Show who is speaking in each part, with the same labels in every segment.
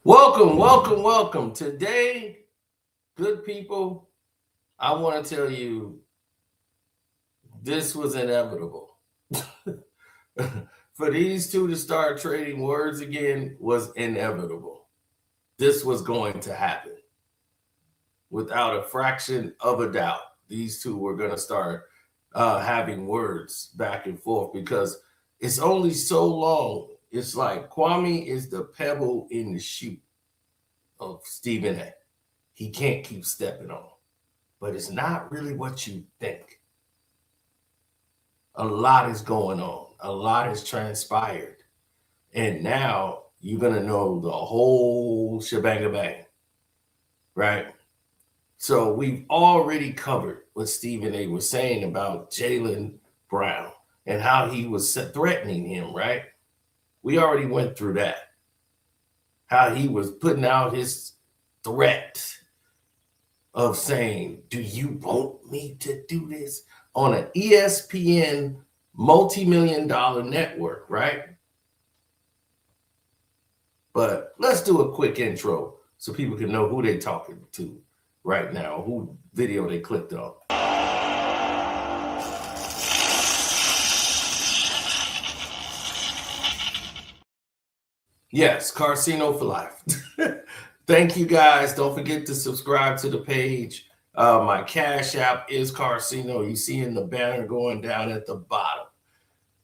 Speaker 1: Welcome, welcome, welcome. Today, good people, I want to tell you this was inevitable. For these two to start trading words again was inevitable. This was going to happen without a fraction of a doubt. These two were going to start having words back and forth because it's only so long. It's like Kwame is the pebble in the shoe of Stephen A. He can't keep stepping on. But it's not really what you think. A lot is going on. A lot has transpired. And now you're going to know the whole shebang bang, right? So we've already covered what Stephen A was saying about Jaylen Brown and how he was threatening him, right? We already went through that. How he was putting out his threat of saying, do you want me to do this? On an ESPN multi-million-dollar network, right? But let's do a quick intro so people can know who they're talking to right now, who video they clicked on. Yes, Carcino for life. Thank you guys. Don't forget to subscribe to the page. My Cash App is Carcino. You see in the banner going down at the bottom.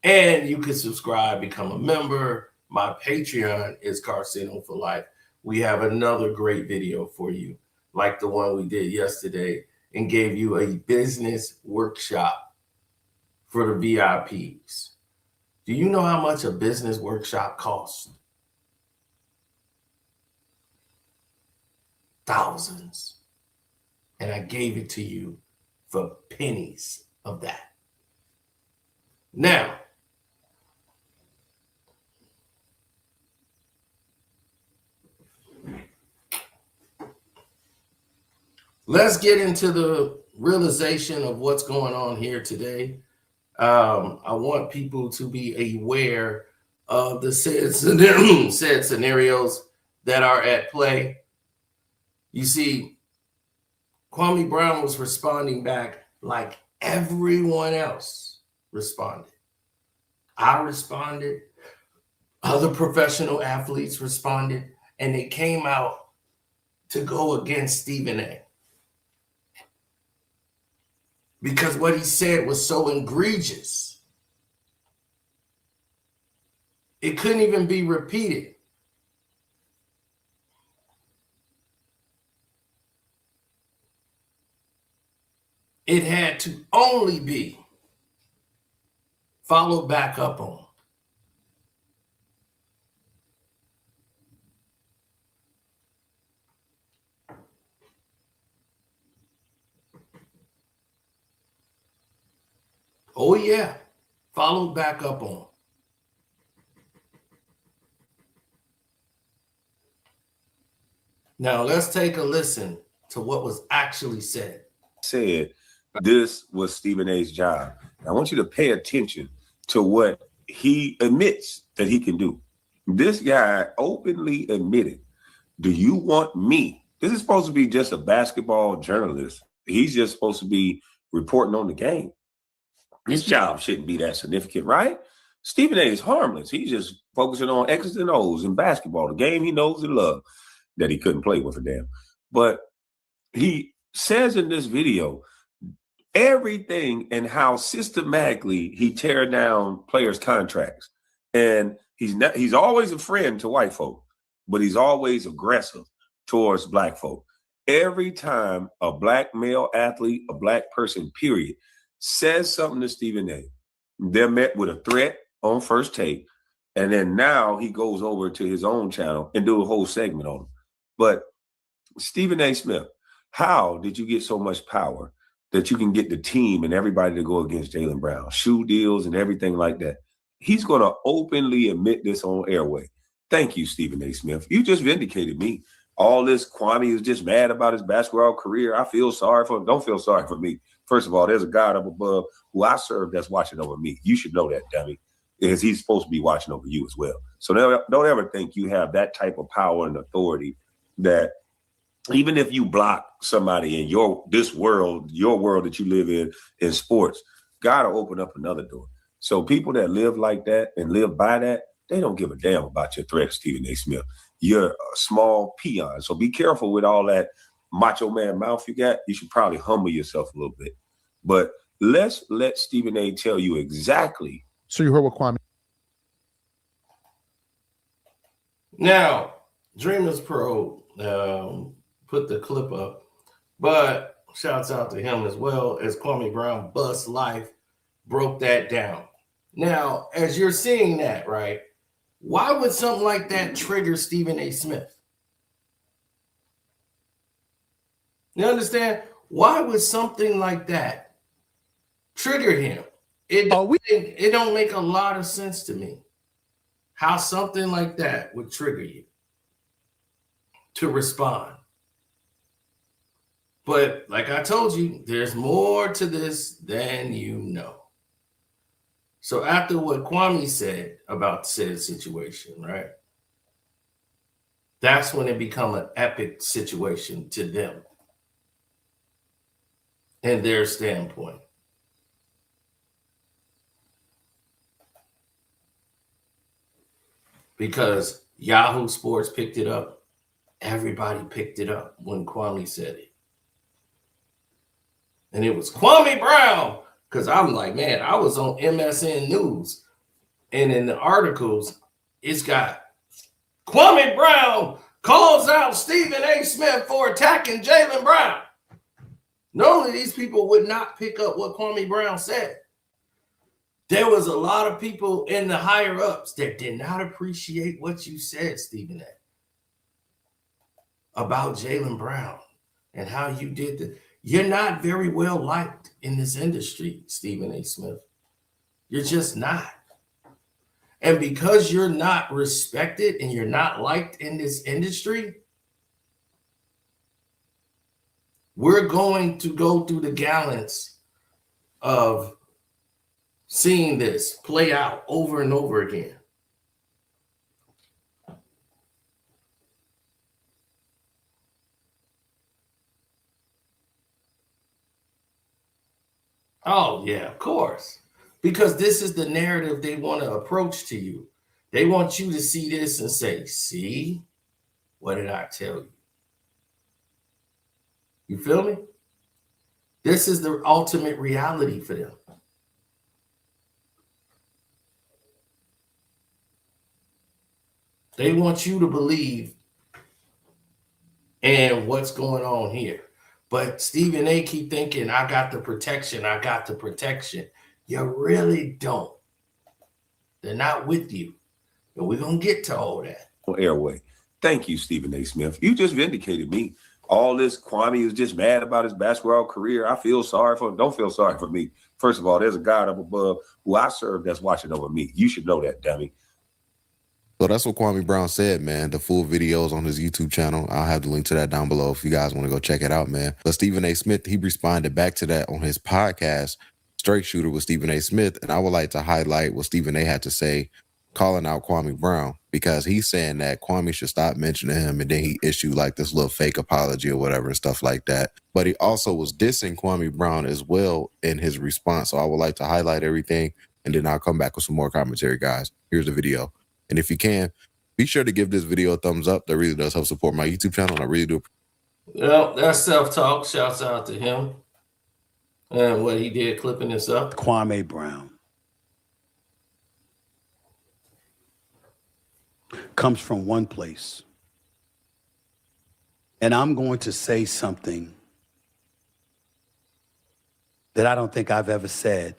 Speaker 1: And you can subscribe, become a member. My Patreon is Carcino for life. We have another great video for you, like the one we did yesterday, and gave you a business workshop for the VIPs. Do you know how much a business workshop costs? Thousands. And I gave it to you for pennies of that. Now, let's get into the realization of what's going on here today. I want people to be aware of the said scenarios that are at play. You see, Kwame Brown was responding back like everyone else responded. I responded. Other professional athletes responded, and they came out to go against Stephen A. Because what he said was so egregious. It couldn't even be repeated. It had to only be followed back up on. Oh, yeah, followed back up on. Now, let's take a listen to what was actually said.
Speaker 2: This was Stephen A's job. I want you to pay attention to what he admits that he can do. This guy openly admitted, do you want me? This is supposed to be just a basketball journalist. He's just supposed to be reporting on the game. His job shouldn't be that significant, right? Stephen A is harmless. He's just focusing on X's and O's in basketball, the game he knows and loves, that he couldn't play with a damn. But he says in this video, everything and how systematically he tear down players' contracts. And he's always a friend to white folk, but he's always aggressive towards black folk. Every time a black male athlete, a black person, period, says something to Stephen A, they're met with a threat on First Take. And then now he goes over to his own channel and do a whole segment on him. But Stephen A. Smith, how did you get so much power that you can get the team and everybody to go against Jaylen Brown, shoe deals and everything like that? He's going to openly admit this on airway. Thank you, Stephen A. Smith. You just vindicated me. All this Kwame is just mad about his basketball career. I feel sorry for him. Don't feel sorry for me. First of all, there's a God up above who I serve that's watching over me. You should know that, dummy, because he's supposed to be watching over you as well. So don't ever think you have that type of power and authority that even if you block somebody in your world that you live in sports, God will open up another door. So people that live like that and live by that, they don't give a damn about your threat, Stephen A. Smith. You're a small peon. So be careful with all that macho man mouth you got. You should probably humble yourself a little bit. But let's let Stephen A. tell you exactly.
Speaker 3: So you heard what Kwame.
Speaker 1: Now, Dreamers Pro put the clip up, but shouts out to him as well as Kwame Brown, Bust Life, broke that down. Now, as you're seeing that, right, why would something like that trigger Stephen A. Smith? You understand? Why would something like that trigger him? It don't make a lot of sense to me how something like that would trigger you to respond. But like I told you, there's more to this than you know. So after what Kwame said about said situation, right? That's when it become an epic situation to them and their standpoint. Because Yahoo Sports picked it up. Everybody picked it up when Kwame said it. And it was Kwame Brown. Because I'm like, man, I was on MSN News. And in the articles, it's got Kwame Brown calls out Stephen A. Smith for attacking Jaylen Brown. Normally, these people would not pick up what Kwame Brown said. There was a lot of people in the higher ups that did not appreciate what you said, Stephen A. about Jaylen Brown and how you did that. You're not very well liked in this industry, Stephen A. Smith. You're just not. And because you're not respected and you're not liked in this industry, we're going to go through the gallons of seeing this play out over and over again. Oh, yeah, of course. Because this is the narrative they want to approach to you. They want you to see this and say, see, what did I tell you? You feel me? This is the ultimate reality for them. They want you to believe in what's going on here. But Stephen A. keep thinking, I got the protection. I got the protection. You really don't. They're not with you. And we're going to get to all that.
Speaker 2: Airway. Thank you, Stephen A. Smith. You just vindicated me. All this Kwame was just mad about his basketball career. I feel sorry for him. Don't feel sorry for me. First of all, there's a God up above who I serve that's watching over me. You should know that, dummy.
Speaker 4: So that's what Kwame Brown said, man. The full video is on his YouTube channel. I'll have the link to that down below if you guys want to go check it out, man. But Stephen A. Smith, he responded back to that on his podcast, Straight Shooter with Stephen A. Smith. And I would like to highlight what Stephen A. had to say, calling out Kwame Brown, because he's saying that Kwame should stop mentioning him, and then he issued like this little fake apology or whatever and stuff like that. But he also was dissing Kwame Brown as well in his response. So I would like to highlight everything, and then I'll come back with some more commentary, guys. Here's the video. And if you can, be sure to give this video a thumbs up. That really does help support my YouTube channel, and I really do.
Speaker 1: Well, that's self-talk. Shouts out to him and what he did clipping this up.
Speaker 5: Kwame Brown comes from one place. And I'm going to say something that I don't think I've ever said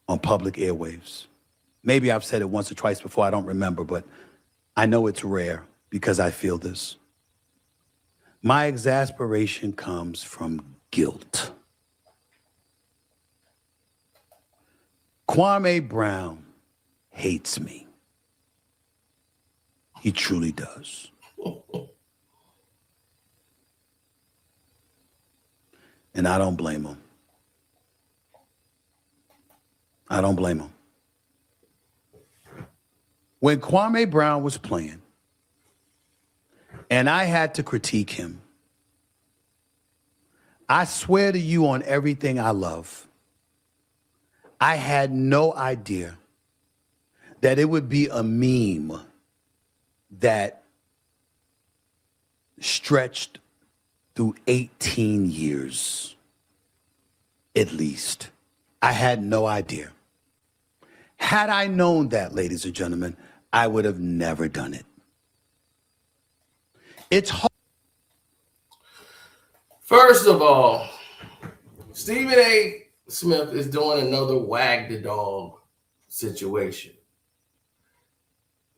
Speaker 5: on public airwaves. Maybe I've said it once or twice before, I don't remember, but I know it's rare because I feel this. My exasperation comes from guilt. Kwame Brown hates me. He truly does. And I don't blame him. I don't blame him. When Kwame Brown was playing and I had to critique him, I swear to you on everything I love, I had no idea that it would be a meme that stretched through 18 years, at least. I had no idea. Had I known that, ladies and gentlemen, I would have never done it. It's hard.
Speaker 1: First of all, Stephen A. Smith is doing another wag the dog situation.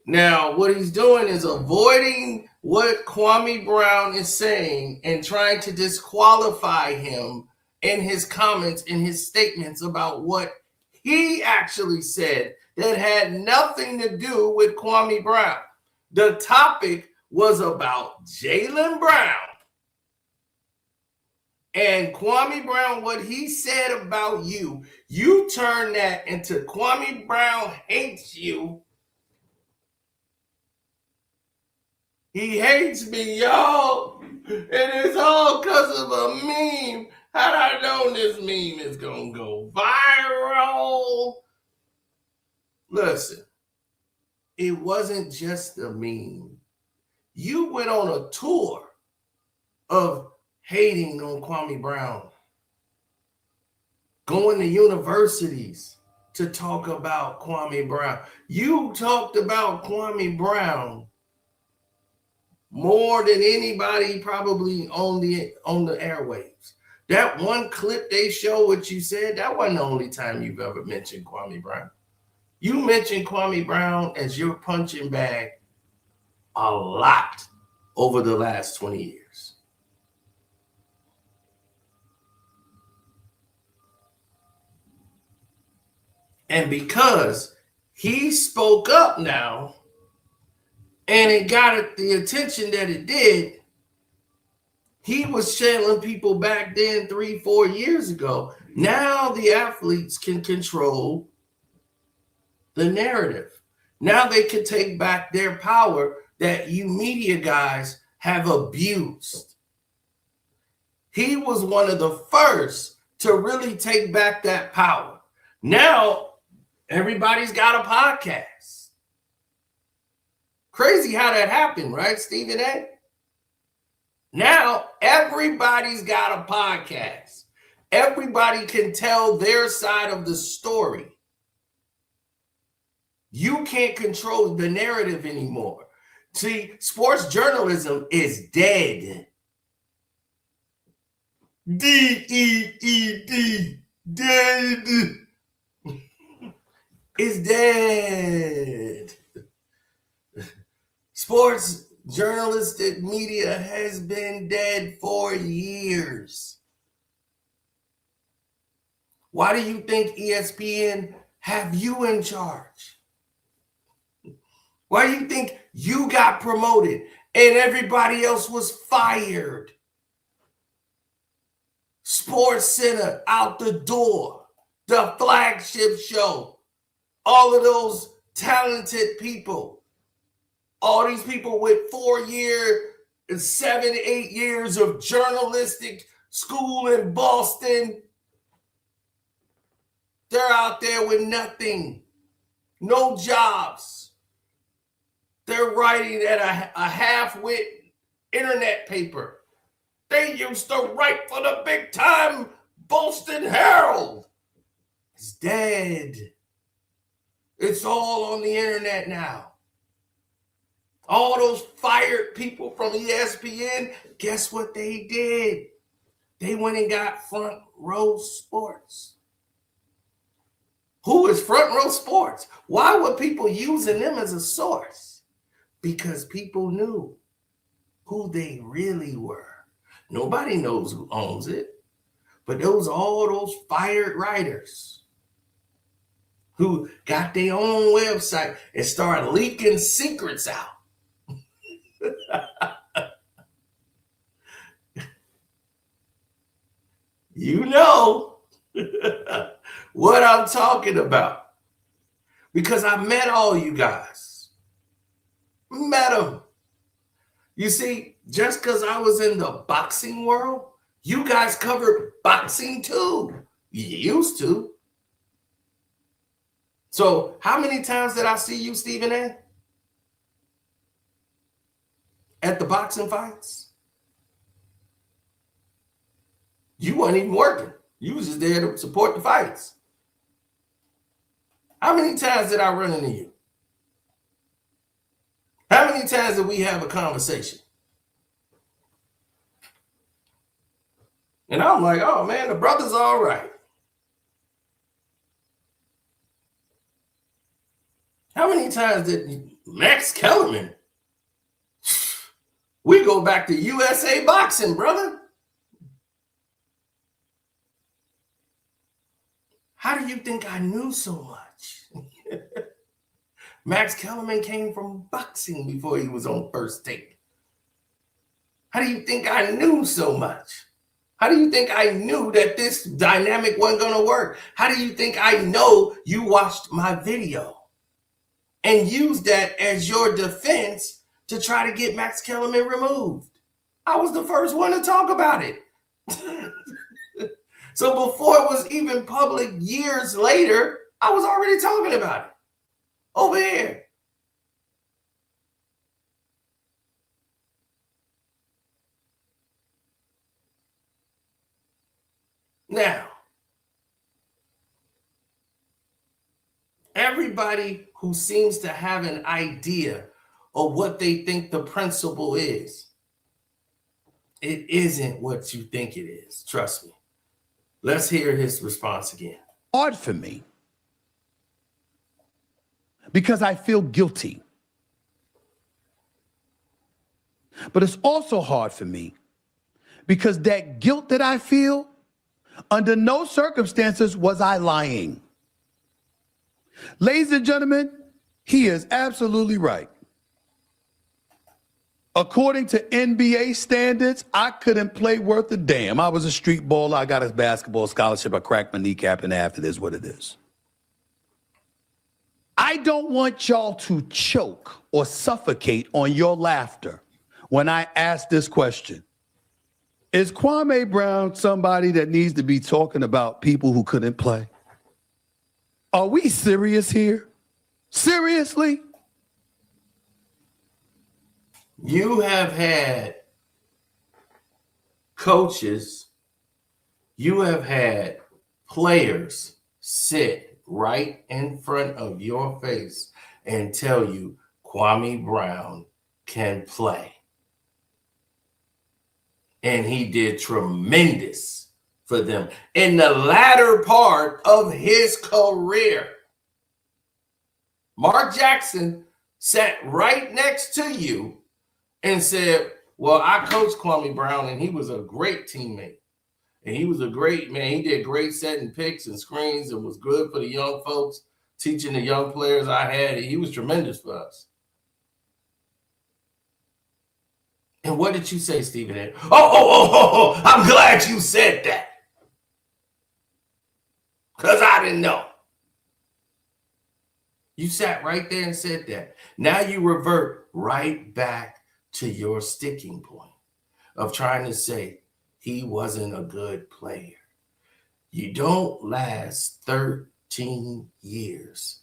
Speaker 1: Now, what he's doing is avoiding what Kwame Brown is saying and trying to disqualify him in his comments, in his statements about what he actually said that had nothing to do with Kwame Brown. The topic was about Jaylen Brown. And Kwame Brown, what he said about you, you turn that into Kwame Brown hates you. He hates me, y'all. And it's all because of a meme. Had I known this meme is going to go viral. Listen, it wasn't just a meme. You went on a tour of hating on Kwame Brown, going to universities to talk about Kwame Brown. You talked about Kwame Brown more than anybody probably on the airwaves. That one clip they show what you said, that wasn't the only time you've ever mentioned Kwame Brown. You mentioned Kwame Brown as your punching bag a lot over the last 20 years. And because he spoke up now, and it got the attention that it did, he was channeling people back then 3-4 years ago. Now the athletes can control the narrative. Now they can take back their power that you media guys have abused. He was one of the first to really take back that power. Now everybody's got a podcast. Crazy how that happened, right, Stephen A? Now everybody's got a podcast. Everybody can tell their side of the story. You can't control the narrative anymore. See, sports journalism is dead. D-E-E-D. Dead. It's dead. Sports journalistic media has been dead for years. Why do you think ESPN have you in charge? Why do you think you got promoted and everybody else was fired? Sports Center out the door, the flagship show, all of those talented people, all these people with 4-year and 7-8 years of journalistic school in Boston, they're out there with nothing, no jobs. They're writing at a half-wit internet paper. They used to write for the big-time Boston Herald. It's dead. It's all on the internet now. All those fired people from ESPN, guess what they did? They went and got Front Row Sports. Who is Front Row Sports? Why were people using them as a source? Because people knew who they really were. Nobody knows who owns it, but all those fired writers who got their own website and started leaking secrets out. You know what I'm talking about. Because I met all you guys. Met him. You see, just because I was in the boxing world, you guys covered boxing too. You used to. So how many times did I see you, Stephen A? At the boxing fights? You weren't even working. You was just there to support the fights. How many times did I run into you? How many times did we have a conversation? And I'm like, oh man, the brother's all right. How many times did Max Kellerman? We go back to USA boxing, brother. How do you think I knew so much? Max Kellerman came from boxing before he was on First Take. How do you think I knew so much? How do you think I knew that this dynamic wasn't going to work? How do you think I know you watched my video and used that as your defense to try to get Max Kellerman removed? I was the first one to talk about it. So before it was even public years later, I was already talking about it over here. Now, everybody who seems to have an idea of what they think the principle is, it isn't what you think it is. Trust me. Let's hear his response again.
Speaker 5: Hard for me because I feel guilty. But it's also hard for me because that guilt that I feel, under no circumstances was I lying. Ladies and gentlemen, he is absolutely right. According to NBA standards, I couldn't play worth a damn. I was a street baller. I got a basketball scholarship. I cracked my kneecap, and after this, what it is. I don't want y'all to choke or suffocate on your laughter when I ask this question. Is Kwame Brown somebody that needs to be talking about people who couldn't play? Are we serious here? Seriously?
Speaker 1: You have had coaches, you have had players sit right in front of your face and tell you Kwame Brown can play. And he did tremendous for them in the latter part of his career. Mark Jackson sat right next to you and said, well, I coached Kwame Brown and he was a great teammate. And he was a great man. He did great setting picks and screens and was good for the young folks, teaching the young players I had. He was tremendous for us. And what did you say, Stephen A? Oh, I'm glad you said that. Because I didn't know. You sat right there and said that. Now you revert right back to your sticking point of trying to say he wasn't a good player. You don't last 13 years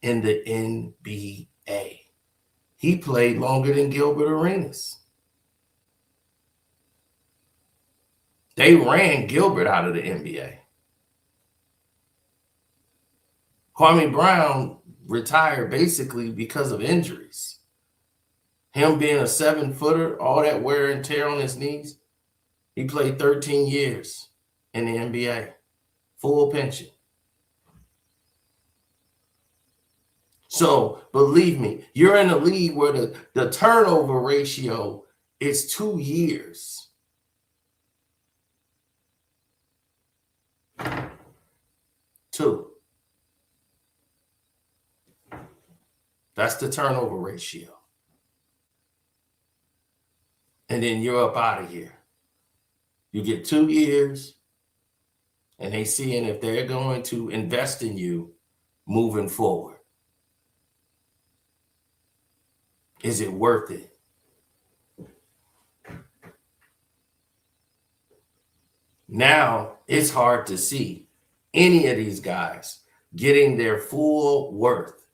Speaker 1: in the NBA. He played longer than Gilbert Arenas. They ran Gilbert out of the NBA. Kwame Brown retired basically because of injuries. Him being a 7-footer, all that wear and tear on his knees, he played 13 years in the NBA, full pension. So believe me, you're in a league where the turnover ratio is 2 years. Two. That's the turnover ratio. And then you're up out of here. You get 2 years, and they seeing if they're going to invest in you moving forward. Is it worth it? Now it's hard to see any of these guys getting their full worth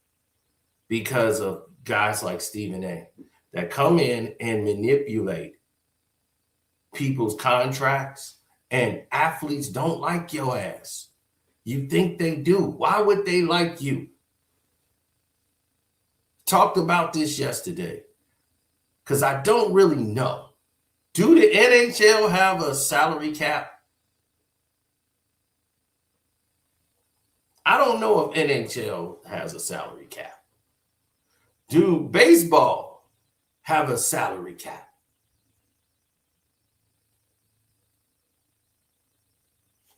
Speaker 1: because of guys like Stephen A. that come in and manipulate people's contracts, and athletes don't like your ass. You think they do. Why would they like you? Talked about this yesterday because I don't really know. Do the NHL have a salary cap? I don't know if NHL has a salary cap. Do baseball have a salary cap?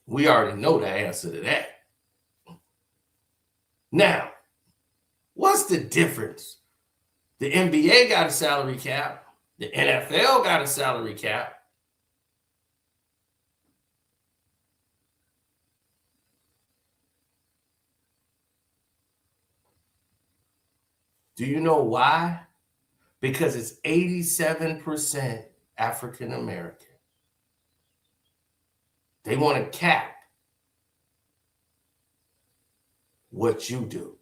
Speaker 1: We already know the answer to that. Now, what's the difference? The NBA got a salary cap. The NFL got a salary cap. Do you know why? Because it's 87% African American. They want to cap what you do.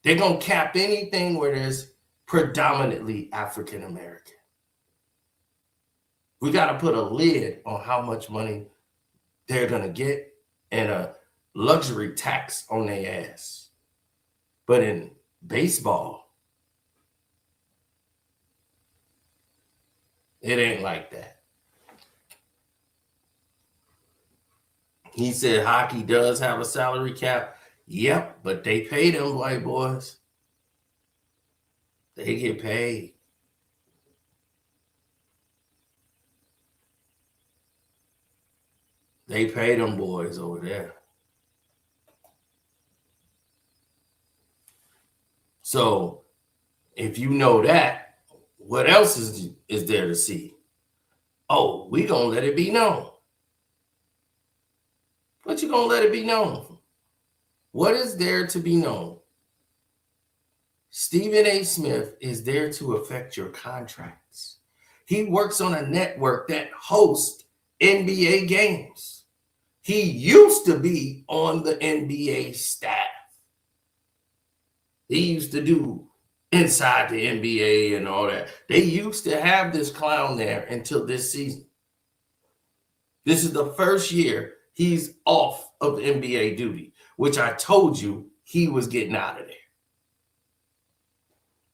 Speaker 1: They're going to cap anything where there's predominantly African American. We got to put a lid on how much money they're going to get and a luxury tax on their ass. But in baseball, it ain't like that. He said hockey does have a salary cap. Yep, but they pay them white boys. They get paid. They pay them boys over there. So if you know that, what else is there to see? Oh, we gonna let it be known. What you gonna let it be known? What is there to be known? Stephen A. Smith is there to affect your contracts. He works on a network that hosts NBA games. He used to be on the NBA staff. He used to do inside the NBA and all that. They used to have this clown there until this season. This is the first year he's off of NBA duty, which I told you he was getting out of there.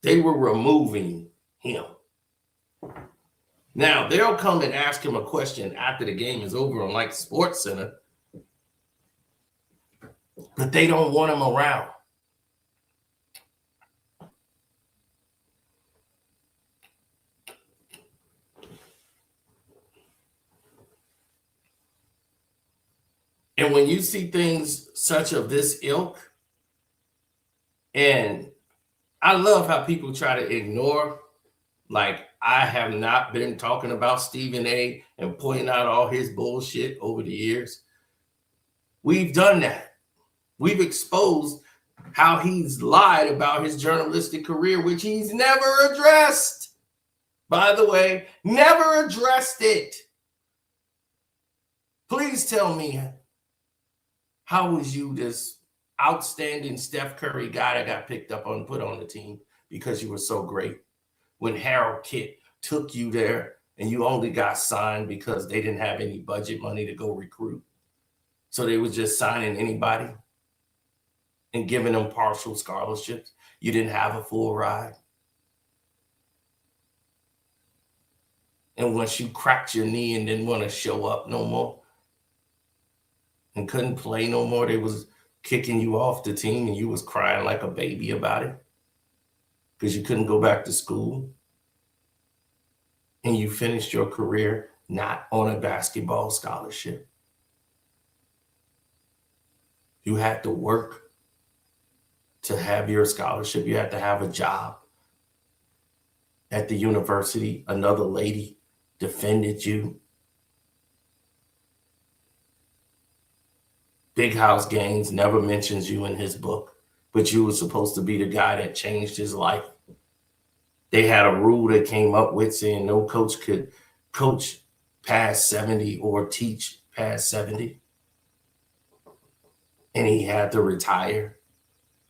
Speaker 1: They were removing him. Now, they'll come and ask him a question after the game is over on like Sports Center, but they don't want him around. And when you see things such of this ilk, and I love how people try to ignore, like I have not been talking about Stephen A. and pointing out all his bullshit over the years. We've done that. We've exposed how he's lied about his journalistic career, which he's never addressed. By the way, never addressed it. Please tell me, how was you this outstanding Steph Curry guy that got picked up and put on the team because you were so great? When Harold Kitt took you there and you only got signed because they didn't have any budget money to go recruit. So they was just signing anybody and giving them partial scholarships. You didn't have a full ride. And once you cracked your knee and didn't want to show up no more and couldn't play no more, they was kicking you off the team and you was crying like a baby about it because you couldn't go back to school. And you finished your career not on a basketball scholarship. You had to work to have your scholarship. You had to have a job at the university. Another lady defended you. Big House Gaines never mentions you in his book, but you were supposed to be the guy that changed his life They had a rule they came up with saying no coach could coach past 70 or teach past 70. And he had to retire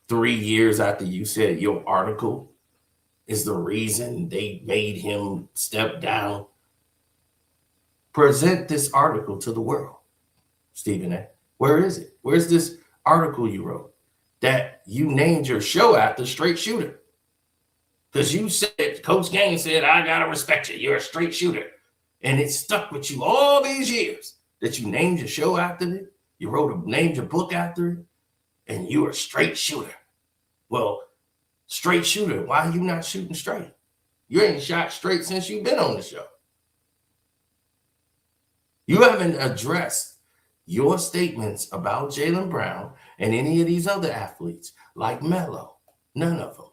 Speaker 1: 3 years after you said your article is the reason they made him step down. Present this article to the world, Stephen A. Where is it? Where's this article you wrote that you named your show after straight shooter? Because you said, Coach Gang said, I got to respect you. You're a straight shooter. And it stuck with you all these years that you named your show after it. You named your book after it. And you're a straight shooter. Well, straight shooter, why are you not shooting straight? You ain't shot straight since you've been on the show. You haven't addressed your statements about Jaylen Brown and any of these other athletes like Melo. None of them.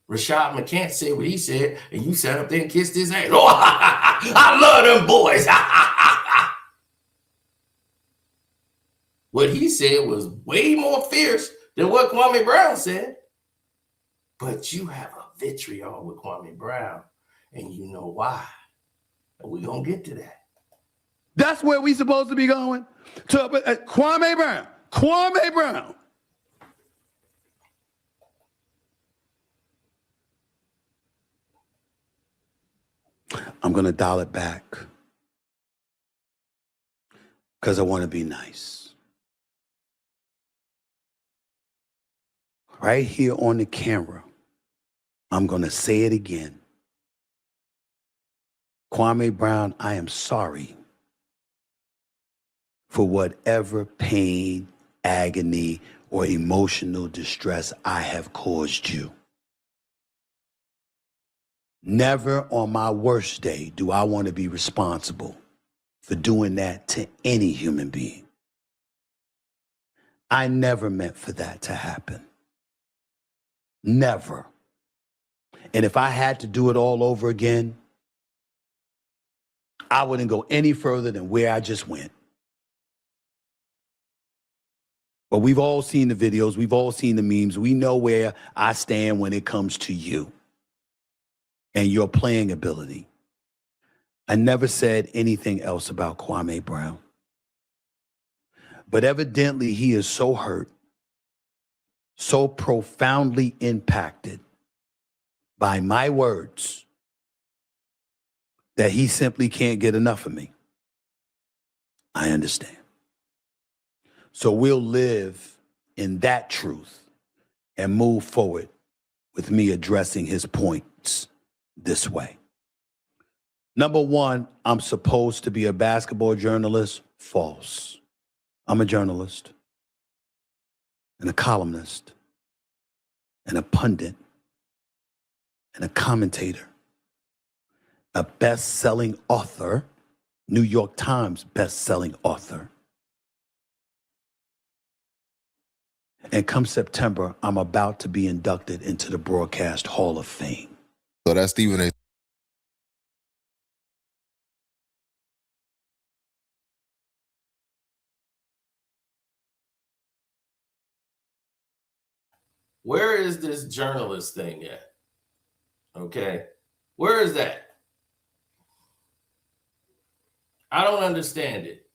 Speaker 1: Rashad McCants said what he said, and you sat up there and kissed his ass. Oh, I love them boys. What he said was way more fierce than what Kwame Brown said. But you have a vitriol with Kwame Brown, and you know why. And we're going to get to that.
Speaker 5: That's where we supposed to be going. To Kwame Brown. Kwame Brown. I'm going to dial it back because I want to be nice. Right here on the camera, I'm going to say it again. Kwame Brown, I am sorry for whatever pain, agony, or emotional distress I have caused you. Never on my worst day do I want to be responsible for doing that to any human being. I never meant for that to happen. Never. And if I had to do it all over again, I wouldn't go any further than where I just went. But we've all seen the videos. We've all seen the memes. We know where I stand when it comes to you and your playing ability. I never said anything else about Kwame Brown. But evidently he is so hurt, so profoundly impacted by my words that he simply can't get enough of me. I understand. So we'll live in that truth and move forward with me addressing his points this way. Number one, I'm supposed to be a basketball journalist. False. I'm a journalist and a columnist and a pundit and a commentator, a best-selling author, New York Times best-selling author. And come September, I'm about to be inducted into the Broadcast Hall of Fame.
Speaker 4: So that's Stephen A.
Speaker 1: Where is this journalist thing at? Okay. Where is that? I don't understand it.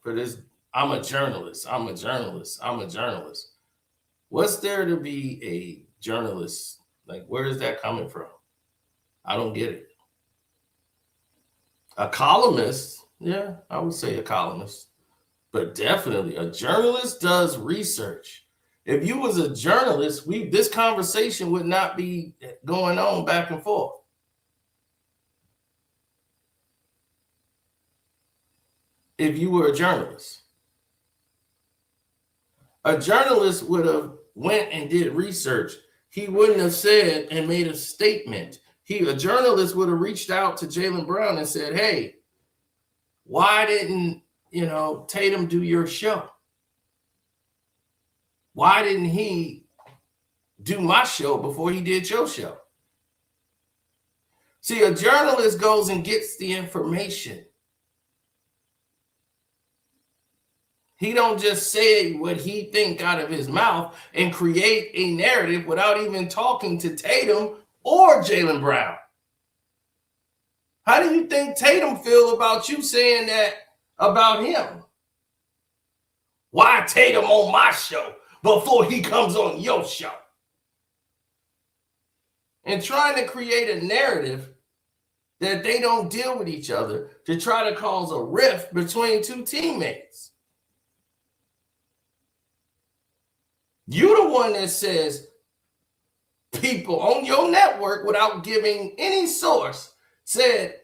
Speaker 1: For this, I'm a journalist. I'm a journalist. I'm a journalist. What's there to be a journalist? Like, where is that coming from? I don't get it. A columnist, yeah, I would say a columnist. But definitely a journalist does research. If you was a journalist, this conversation would not be going on back and forth. If you were a journalist would have went and did research. He wouldn't have said and made a statement. A journalist would have reached out to Jaylen Brown and said, hey, why didn't, Tatum do your show? Why didn't he do my show before he did your show? See, a journalist goes and gets the information. He don't just say what he think out of his mouth and create a narrative without even talking to Tatum or Jaylen Brown. How do you think Tatum feel about you saying that about him? Why Tatum on my show before he comes on your show? And trying to create a narrative that they don't deal with each other to try to cause a rift between two teammates. You're the one that says people on your network, without giving any source, said,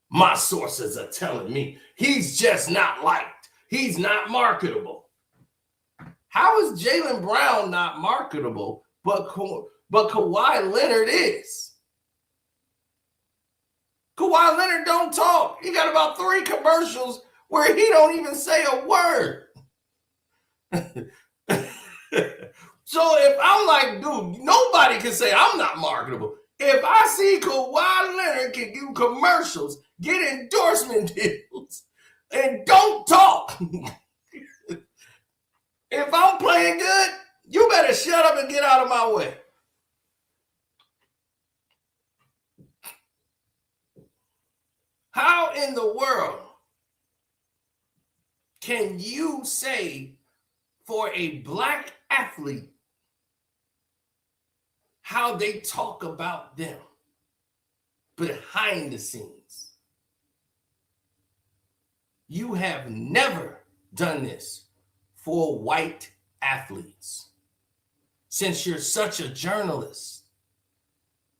Speaker 1: my sources are telling me he's just not liked. He's not marketable. How is Jaylen Brown not marketable, but Kawhi Leonard is? Kawhi Leonard don't talk. He got about 3 commercials where he don't even say a word. So if I'm like, dude, nobody can say I'm not marketable. If I see Kawhi Leonard can do commercials, get endorsement deals, and don't talk, if I'm playing good, you better shut up and get out of my way. How in the world can you say for a black athlete how they talk about them behind the scenes? You have never done this for white athletes since you're such a journalist.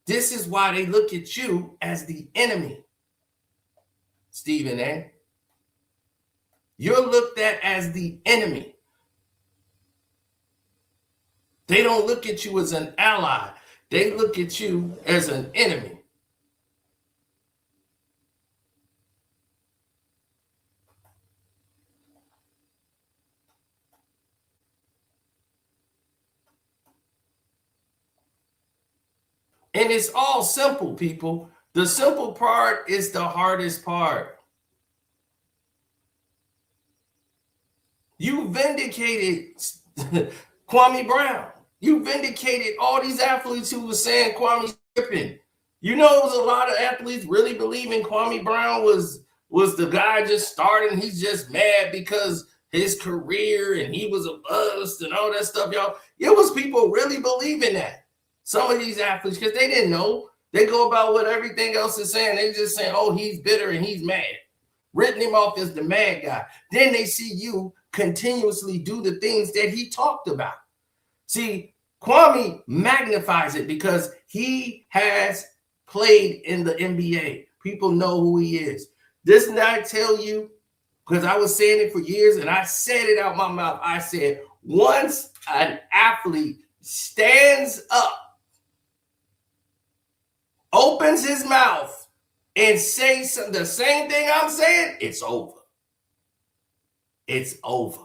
Speaker 1: This is why they look at you as the enemy, Stephen A. You're looked at as the enemy. They don't look at you as an ally. They look at you as an enemy. And it's all simple, people. The simple part is the hardest part. You vindicated Kwame Brown. You vindicated all these athletes who were saying Kwame's tripping. You know, a lot of athletes really believing Kwame Brown was the guy just starting. He's just mad because his career and he was a bust and all that stuff, y'all. It was people really believing that. Some of these athletes, because they didn't know. They go about what everything else is saying. They just saying, oh, he's bitter and he's mad. Written him off as the mad guy. Then they see you continuously do the things that he talked about. See, Kwame magnifies it because he has played in the NBA. People know who he is. This and I tell you, because I was saying it for years and I said it out my mouth. I said, once an athlete stands up, opens his mouth and says the same thing I'm saying, it's over. It's over.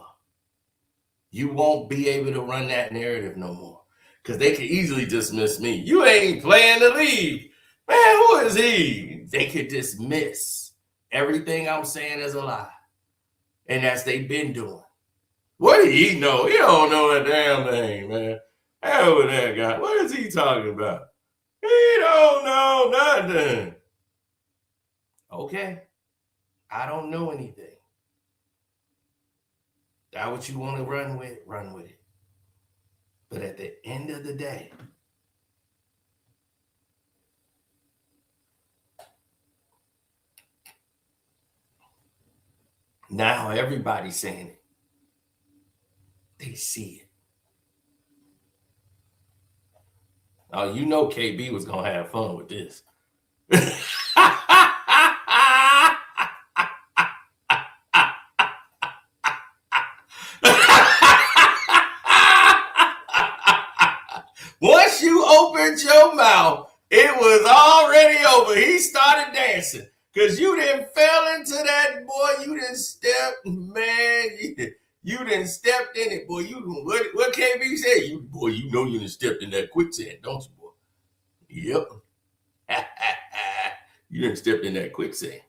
Speaker 1: You won't be able to run that narrative no more because they can easily dismiss me. You ain't playing the league. Man, who is he? They could dismiss everything I'm saying as a lie. And that's they've been doing. What did he know? He don't know that damn thing, man. Hell with that guy. What is he talking about? He don't know nothing. Okay. I don't know anything. That what you want to run with it. But at the end of the day, now everybody's saying it. They see it. Oh, you know KB was going to have fun with this. Once you opened your mouth, it was already over. He started dancing because you didn't fell into that, boy. You didn't step, man. You didn't stepped in it, boy. You what KB said? You boy, you know you done stepped in that quicksand, don't you, boy? Yep. You done stepped in that quicksand.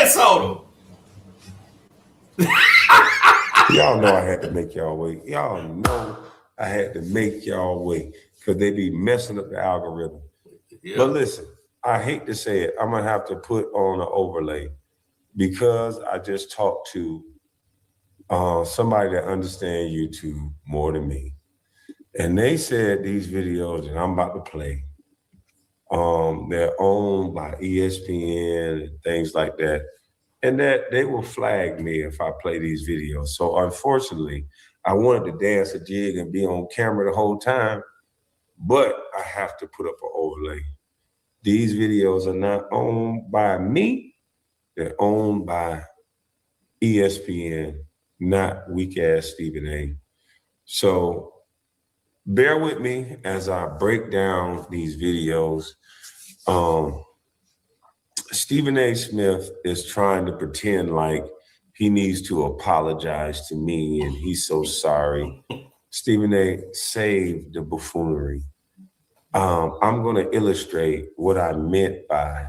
Speaker 1: Minnesota.
Speaker 2: Y'all know I had to make y'all wait. Y'all know I had to make y'all wait because they be messing up the algorithm.
Speaker 1: Yeah.
Speaker 2: But listen, I hate to say it. I'm going to have to put on an overlay because I just talked to somebody that understands YouTube more than me. And they said these videos that I'm about to play, they're owned by ESPN and things like that. And that they will flag me if I play these videos. So unfortunately, I wanted to dance a jig and be on camera the whole time, but I have to put up an overlay. These videos are not owned by me. They're owned by ESPN, not weak ass Stephen A. So bear with me as I break down these videos. Stephen A. Smith is trying to pretend like he needs to apologize to me and he's so sorry. Stephen A., save the buffoonery. I'm going to illustrate what I meant by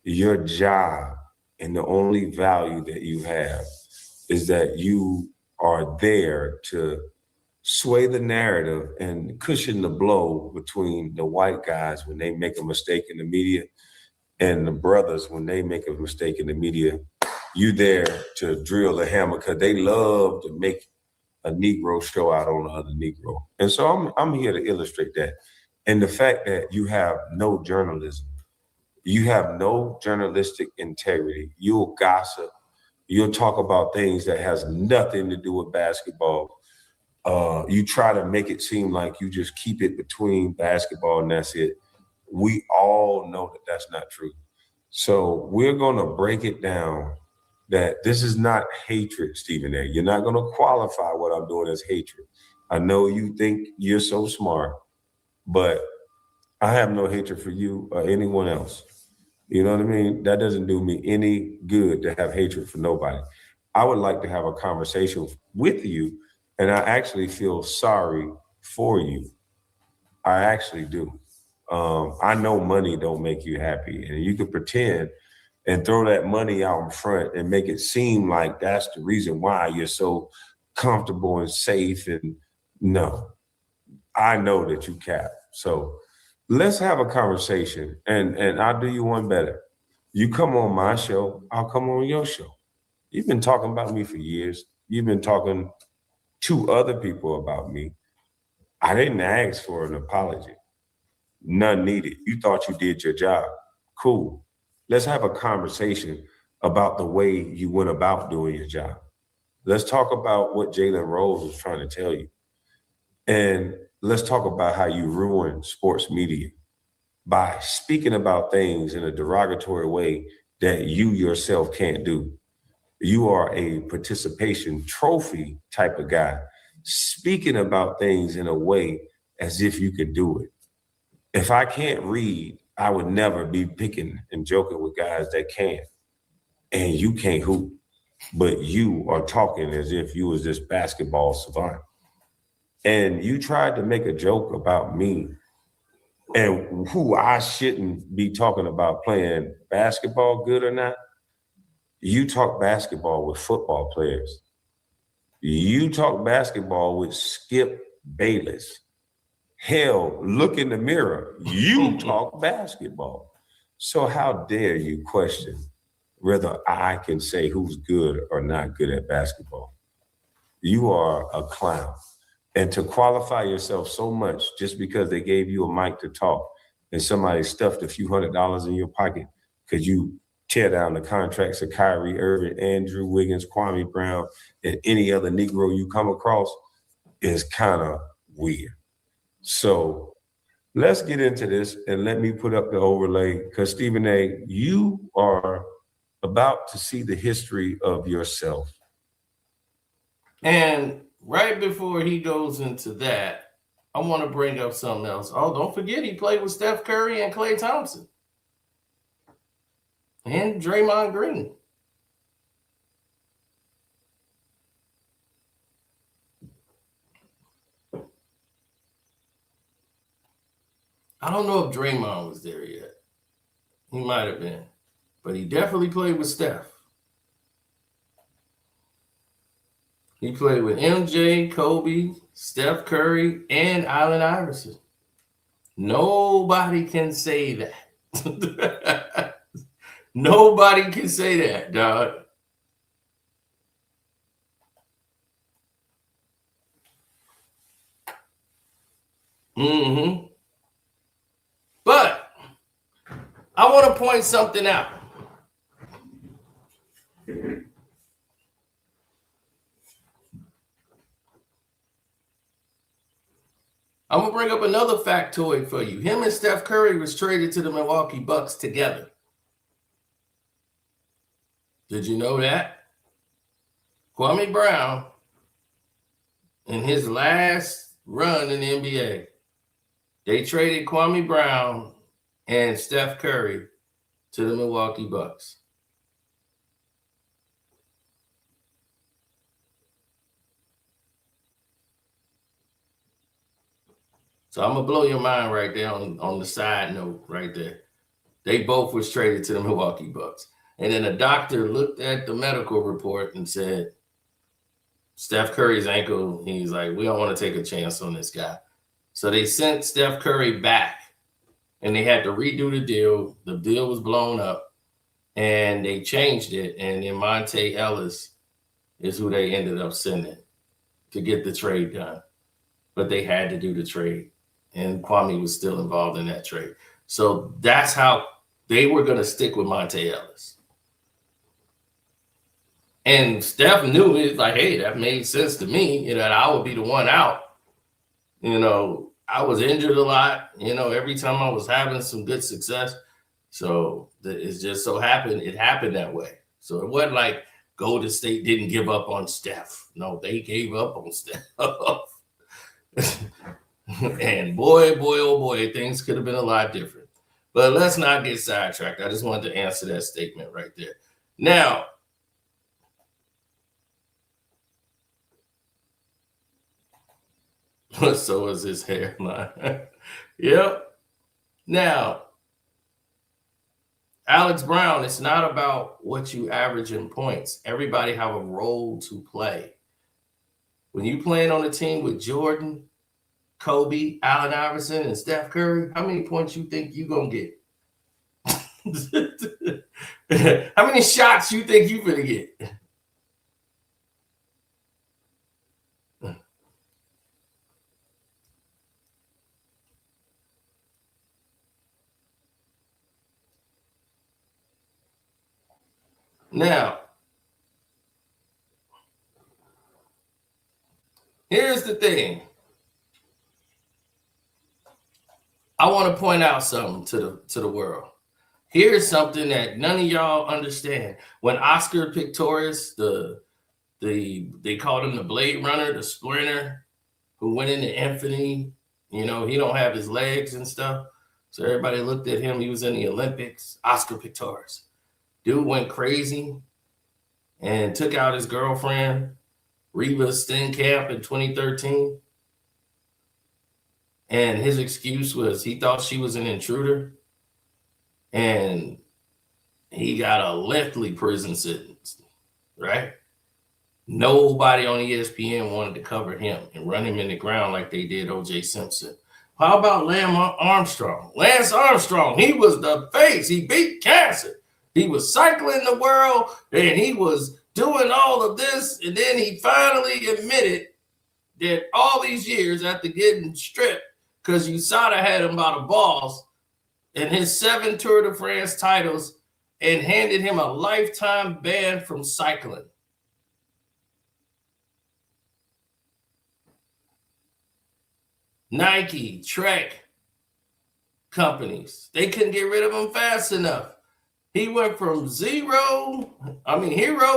Speaker 2: your job, and the only value that you have is that you are there to sway the narrative and cushion the blow between the white guys when they make a mistake in the media and the brothers when they make a mistake in the media. You there to drill the hammer because they love to make a Negro show out on the other Negro. And so I'm here to illustrate that. And the fact that you have no journalism, you have no journalistic integrity. You'll gossip. You'll talk about things that has nothing to do with basketball. You try to make it seem like you just keep it between basketball and that's it. We all know that that's not true. So we're going to break it down that this is not hatred, Stephen A. You're not going to qualify what I'm doing as hatred. I know you think you're so smart, but I have no hatred for you or anyone else. You know what I mean? That doesn't do me any good to have hatred for nobody. I would like to have a conversation with you, and I actually feel sorry for you. I actually do. I know money don't make you happy, and you can pretend and throw that money out in front and make it seem like that's the reason why you're so comfortable and safe. And no, I know that you cap. So let's have a conversation, and I'll do you one better. You come on my show, I'll come on your show. You've been talking about me for years. You've been talking to other people about me. I didn't ask for an apology. None needed. You thought you did your job. Cool. Let's have a conversation about the way you went about doing your job. Let's talk about what Jaylen Rose was trying to tell you. And let's talk about how you ruin sports media by speaking about things in a derogatory way that you yourself can't do. You are a participation trophy type of guy, speaking about things in a way as if you could do it. If I can't read, I would never be picking and joking with guys that can. And you can't hoop, but you are talking as if you was this basketball savant. And you tried to make a joke about me and who I shouldn't be talking about playing basketball good or not. You talk basketball with football players. You talk basketball with Skip Bayless. Hell, look in the mirror. You talk basketball. So how dare you question whether I can say who's good or not good at basketball? You are a clown. And to qualify yourself so much just because they gave you a mic to talk and somebody stuffed a few $100s in your pocket because you tear down the contracts of Kyrie Irving, Andrew Wiggins, Kwame Brown, and any other Negro you come across is kind of weird. So let's get into this and let me put up the overlay because Stephen A., you are about to see the history of yourself.
Speaker 1: And right before he goes into that, I want to bring up something else. Oh, don't forget he played with Steph Curry and Klay Thompson and Draymond Green. I don't know if Draymond was there yet. He might have been, but he definitely played with Steph. He played with MJ, Kobe, Steph Curry, and Allen Iverson. Nobody can say that. Nobody can say that, dog. But I want to point something out. I'm going to bring up another factoid for you. Him and Steph Curry was traded to the Milwaukee Bucks together. Did you know that? Kwame Brown, in his last run in the NBA, they traded Kwame Brown and Steph Curry to the Milwaukee Bucks. So I'm going to blow your mind right there on the side note right there. They both was traded to the Milwaukee Bucks. And then a doctor looked at the medical report and said, Steph Curry's ankle, he's like, we don't want to take a chance on this guy. So they sent Steph Curry back, and they had to redo the deal. The deal was blown up, and they changed it. And then Monte Ellis is who they ended up sending to get the trade done. But they had to do the trade, and Kwame was still involved in that trade. So that's how they were going to stick with Monte Ellis. And Steph knew it, like, hey, that made sense to me, that I would be the one out. I was injured a lot, every time I was having some good success. So it just so happened, it happened that way. So it wasn't like Golden State didn't give up on Steph. No, they gave up on Steph. And boy, oh boy, things could have been a lot different. But let's not get sidetracked. I just wanted to answer that statement right there. Now, so is his hairline. Yep. Now, Alex Brown, it's not about what you average in points. Everybody have a role to play. When you playing on a team with Jordan, Kobe, Allen Iverson, and Steph Curry, how many points you think you gonna get? How many shots you think you gonna get? Now, here's the thing. I want to point out something to the world. Here's something that none of y'all understand. When Oscar Pistorius, they called him the Blade Runner, the sprinter, who went into infamy, he don't have his legs and stuff. So everybody looked at him. He was in the Olympics. Oscar Pistorius. Dude went crazy and took out his girlfriend, Reva Steenkamp, in 2013. And his excuse was he thought she was an intruder. And he got a lengthy prison sentence, right? Nobody on ESPN wanted to cover him and run him in the ground like they did O.J. Simpson. How about Lance Armstrong? Lance Armstrong, he was the face. He beat cancer. He was cycling the world, and he was doing all of this, and then he finally admitted that all these years after getting stripped, because USADA had him by the balls, and his 7 Tour de France titles, and handed him a lifetime ban from cycling. Nike, Trek companies, they couldn't get rid of him fast enough. He went from hero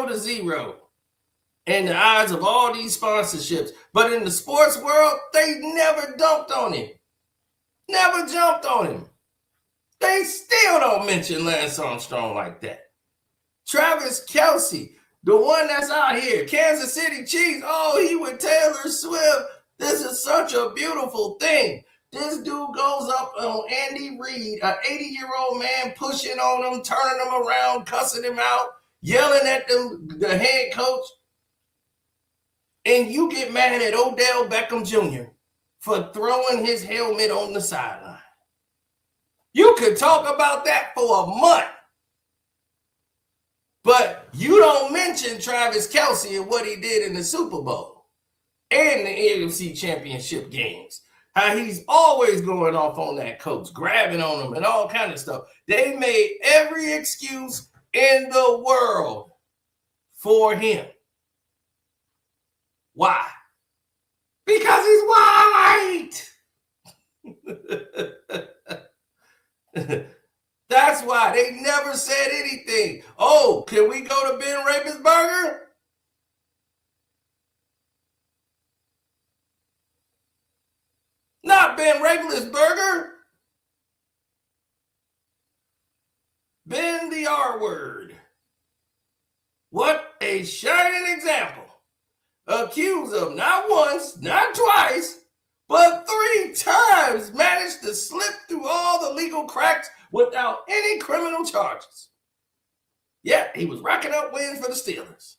Speaker 1: to zero in the eyes of all these sponsorships. But in the sports world, they never dumped on him. Never jumped on him. They still don't mention Lance Armstrong like that. Travis Kelce, the one that's out here, Kansas City Chiefs, he with Taylor Swift. This is such a beautiful thing. This dude goes up on Andy Reid, an 80-year-old man, pushing on him, turning him around, cussing him out, yelling at them, the head coach. and you get mad at Odell Beckham Jr. for throwing his helmet on the sideline. You could talk about that for a month. But you don't mention Travis Kelce and what he did in the Super Bowl and the NFC Championship games. How he's always going off on that coach, grabbing on him and all kind of stuff. They made every excuse in the world for him. Why? Because he's white. That's why they never said anything. Oh, can we go to Ben Ravensburger? Not Ben Ravensburger. Ben the R word. What a shining example. Accused of not once, not twice, but 3 times managed to slip through all the legal cracks without any criminal charges. Yet he was racking up wins for the Steelers.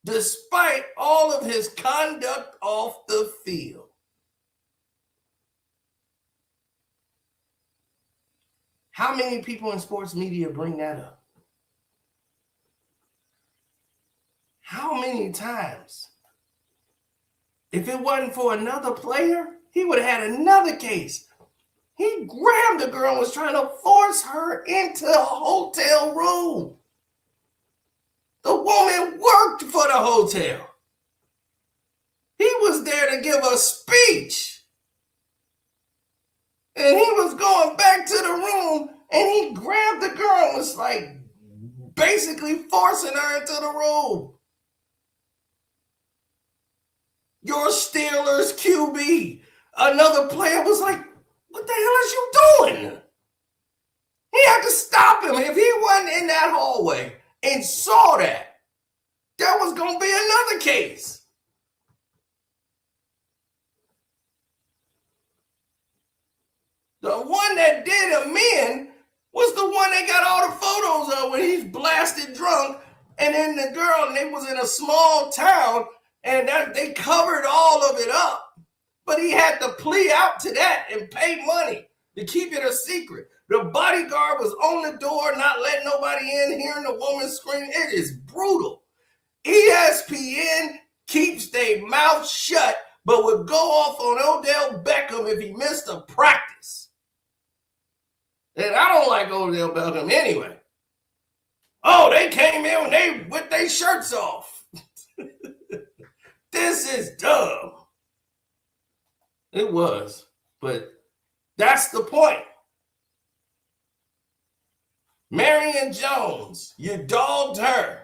Speaker 1: Despite all of his conduct off the field. How many people in sports media bring that up? How many times? If it wasn't for another player, he would have had another case. He grabbed a girl and was trying to force her into a hotel room. The woman worked for the hotel. He was there to give a speech. And he was going back to the room and he grabbed the girl and was like basically forcing her into the room. Your Steelers QB. Another player was like, what the hell is you doing? He had to stop him. If he wasn't in that hallway and saw that, there was going to be another case. The one that did him in was the one they got all the photos of when he's blasted drunk. And then the girl, and they was in a small town, and they covered all of it up. But he had to plea out to that and pay money to keep it a secret. The bodyguard was on the door, not letting nobody in, hearing the woman scream. It is brutal. ESPN keeps their mouth shut, but would go off on Odell Beckham if he missed a practice. And I don't like Odell Beckham anyway. Oh, they came in with their shirts off. This is dumb. It was, but that's the point. Marion Jones, you dogged her.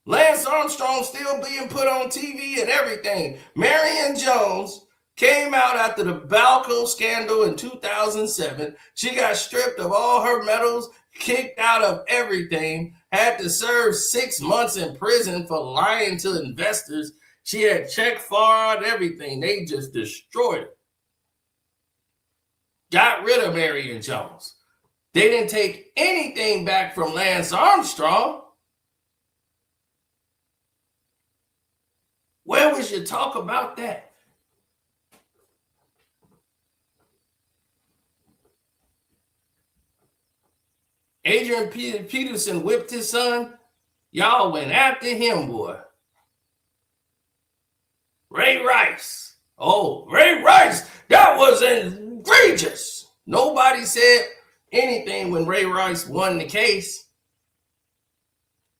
Speaker 1: Lance Armstrong still being put on TV and everything. Marion Jones came out after the Balco scandal in 2007. She got stripped of all her medals, kicked out of everything, had to serve 6 months in prison for lying to investors. She had check fraud, everything. They just destroyed it. Got rid of Marion Jones. They didn't take anything back from Lance Armstrong. Where was your talk about that? Adrian Peterson whipped his son. Y'all went after him, boy. Ray Rice. Oh, Ray Rice. That was egregious. Nobody said anything when Ray Rice won the case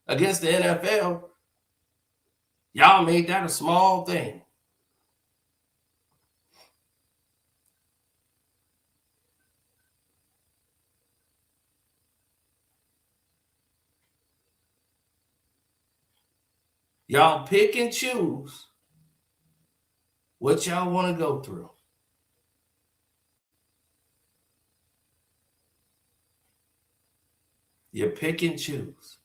Speaker 1: against the NFL. Y'all made that a small thing. Y'all pick and choose what y'all want to go through. You pick and choose.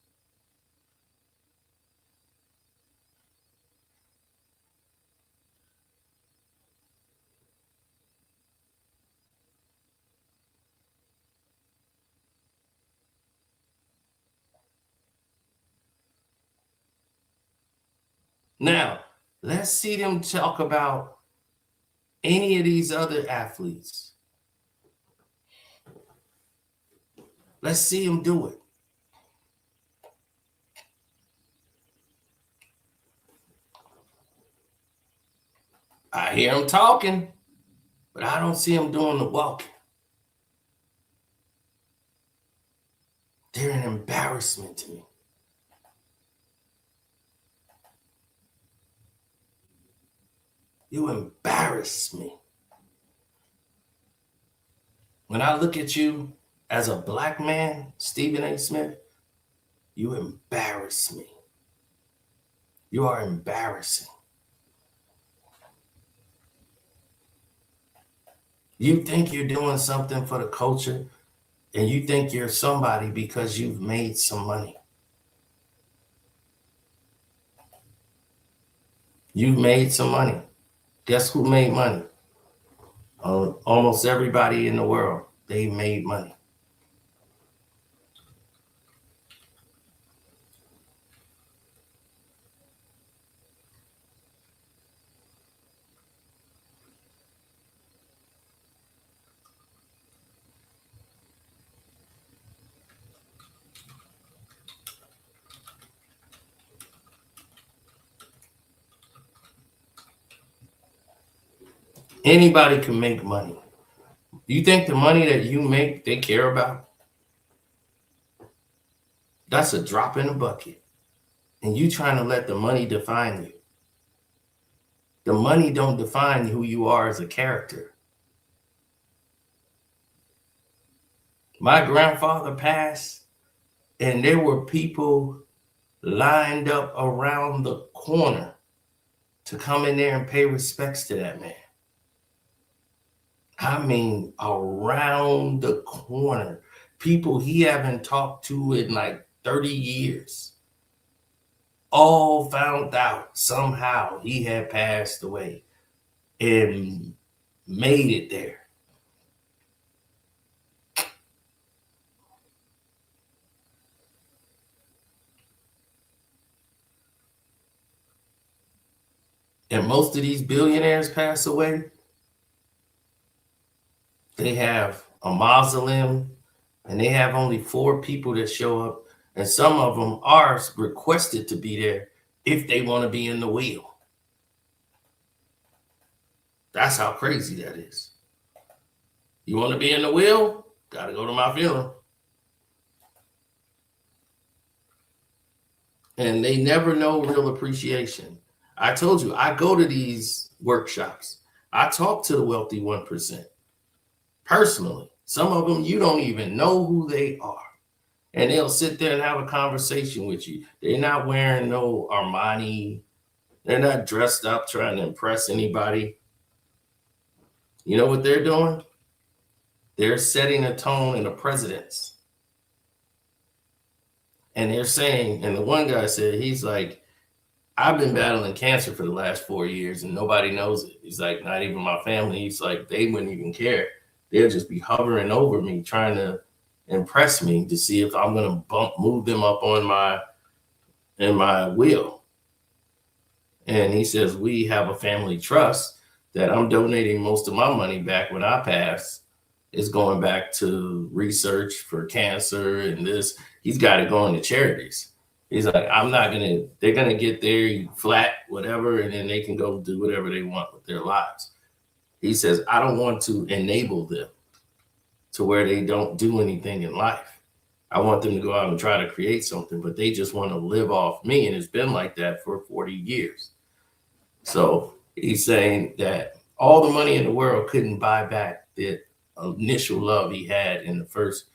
Speaker 1: Now, let's see them talk about any of these other athletes. Let's see them do it. I hear them talking, but I don't see them doing the walking. They're an embarrassment to me. You embarrass me. When I look at you as a black man, Stephen A. Smith, you embarrass me. You are embarrassing. You think you're doing something for the culture, and you think you're somebody because you've made some money. You've made some money. Guess who made money? Almost everybody in the world, they made money. Anybody can make money. You think the money that you make, they care about? That's a drop in the bucket. And you trying to let the money define you. The money don't define who you are as a character. My grandfather passed, and there were people lined up around the corner to come in there and pay respects to that man. I mean, around the corner. People he haven't talked to in like 30 years. All found out somehow he had passed away and made it there. And most of these billionaires pass away. They have a mausoleum, and they have only 4 people that show up. And some of them are requested to be there if they want to be in the wheel. That's how crazy that is. You want to be in the wheel? Got to go to my funeral. And they never know real appreciation. I told you, I go to these workshops. I talk to the wealthy 1%. Personally, some of them, you don't even know who they are. And they'll sit there and have a conversation with you. They're not wearing no Armani. They're not dressed up trying to impress anybody. You know what they're doing? They're setting a tone in a precedence. And they're saying, and the one guy said, he's like, I've been battling cancer for the last 4 years and nobody knows it. He's like, not even my family. He's like, they wouldn't even care. They'll just be hovering over me, trying to impress me to see if I'm going to move them up on my wheel. And he says, we have a family trust that I'm donating most of my money back when I pass. Is going back to research for cancer and this. He's got it going to charities. He's like, they're going to get there flat, whatever, and then they can go do whatever they want with their lives. He says, I don't want to enable them to where they don't do anything in life. I want them to go out and try to create something, but they just want to live off me. And it's been like that for 40 years. So he's saying that all the money in the world couldn't buy back the initial love he had in the first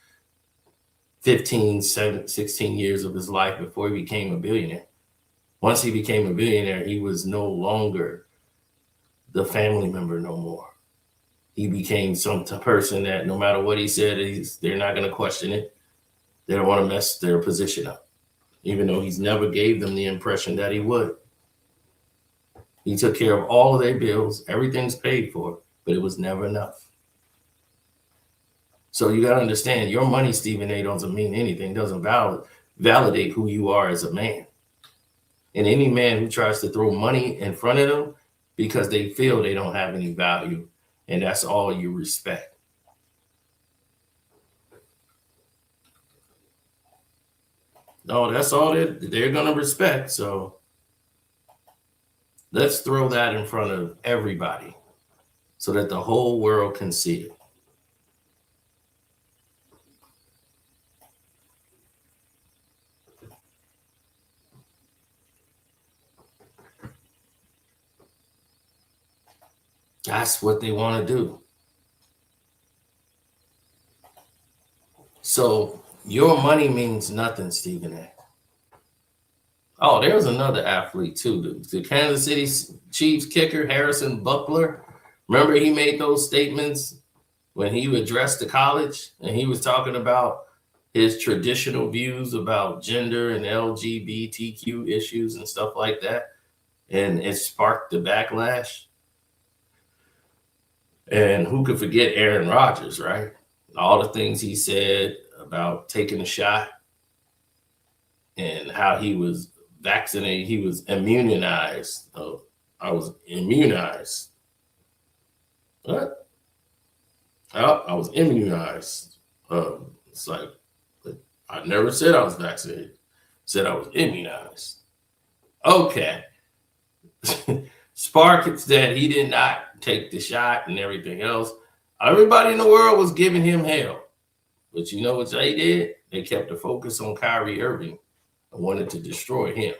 Speaker 1: 15, 16 years of his life before he became a billionaire. Once he became a billionaire, he was no longer the family member no more. He became some person that no matter what he said, they're not going to question it. They don't want to mess their position up, even though he's never gave them the impression that he would. He took care of all of their bills. Everything's paid for, but it was never enough. So you got to understand, your money, Stephen A., doesn't mean anything. It doesn't validate who you are as a man. and any man who tries to throw money in front of them because they feel they don't have any value, and that's all you respect. No, that's all they're going to respect. So let's throw that in front of everybody so that the whole world can see it. That's what they want to do. So your money means nothing, Stephen A. Oh, there's another athlete too. The Kansas City Chiefs kicker, Harrison Buckler. Remember he made those statements when he addressed the college, and he was talking about his traditional views about gender and LGBTQ issues and stuff like that. And it sparked the backlash. And who could forget Aaron Rodgers, right? All the things he said about taking a shot and how he was vaccinated, he was immunized. Oh, I was immunized. What? Oh, I was immunized. It's like, I never said I was vaccinated. Said I was immunized. Okay. Spark said he did not take the shot and everything else. Everybody in the world was giving him hell. But you know what they did? They kept the focus on Kyrie Irving and wanted to destroy him.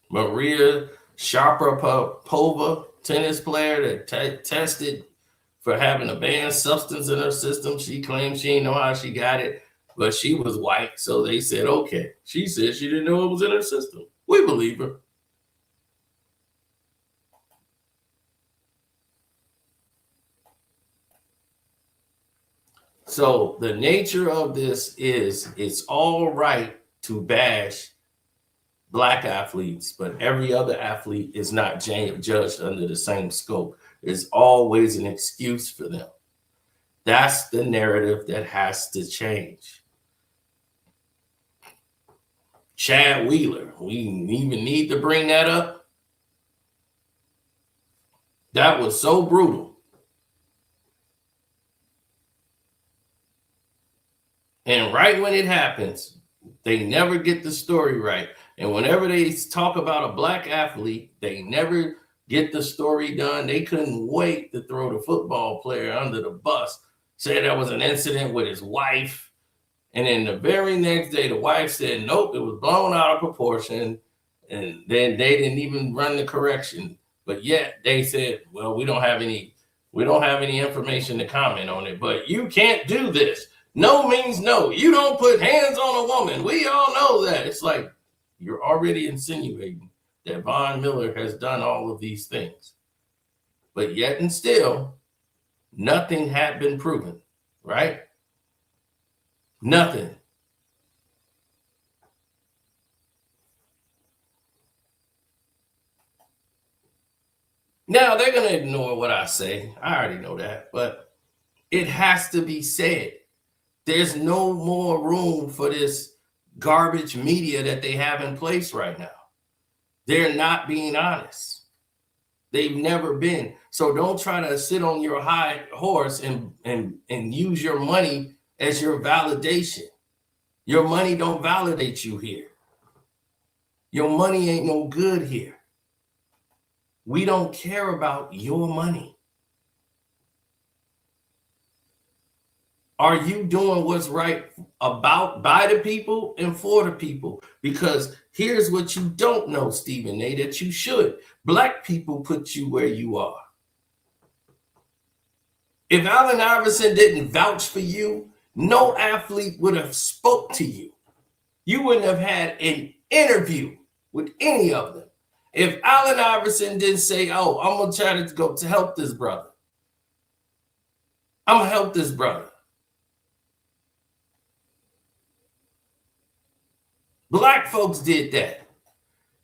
Speaker 1: Maria Sharapova, tennis player that tested for having a banned substance in her system. She claims she didn't know how she got it, but she was white, so they said, okay. She said she didn't know it was in her system. We believe her. So the nature of this is it's all right to bash Black athletes, but every other athlete is not judged under the same scope. There's always an excuse for them. That's the narrative that has to change. Chad Wheeler, we even need to bring that up. That was so brutal. And right when it happens, they never get the story right. And whenever they talk about a Black athlete, they never get the story done. They couldn't wait to throw the football player under the bus, say that was an incident with his wife. And then the very next day, the wife said, nope, it was blown out of proportion. And then they didn't even run the correction. But yet they said, well, we don't have any information to comment on it, but you can't do this. No means no. You don't put hands on a woman. We all know that. It's like, you're already insinuating that Von Miller has done all of these things. But yet and still, nothing had been proven, right? Nothing. Now, they're going to ignore what I say. I already know that. But it has to be said. There's no more room for this garbage media that they have in place right now. They're not being honest. They've never been. So don't try to sit on your high horse and use your money as your validation. Your money don't validate you here. Your money ain't no good here. We don't care about your money. Are you doing what's right by the people and for the people? Because here's what you don't know, Stephen A., that you should. Black people put you where you are. If Allen Iverson didn't vouch for you, no athlete would have spoke to you. You wouldn't have had an interview with any of them. If Allen Iverson didn't say, oh, I'm going to try to go to help this brother. I'm going to help this brother. Black folks did that.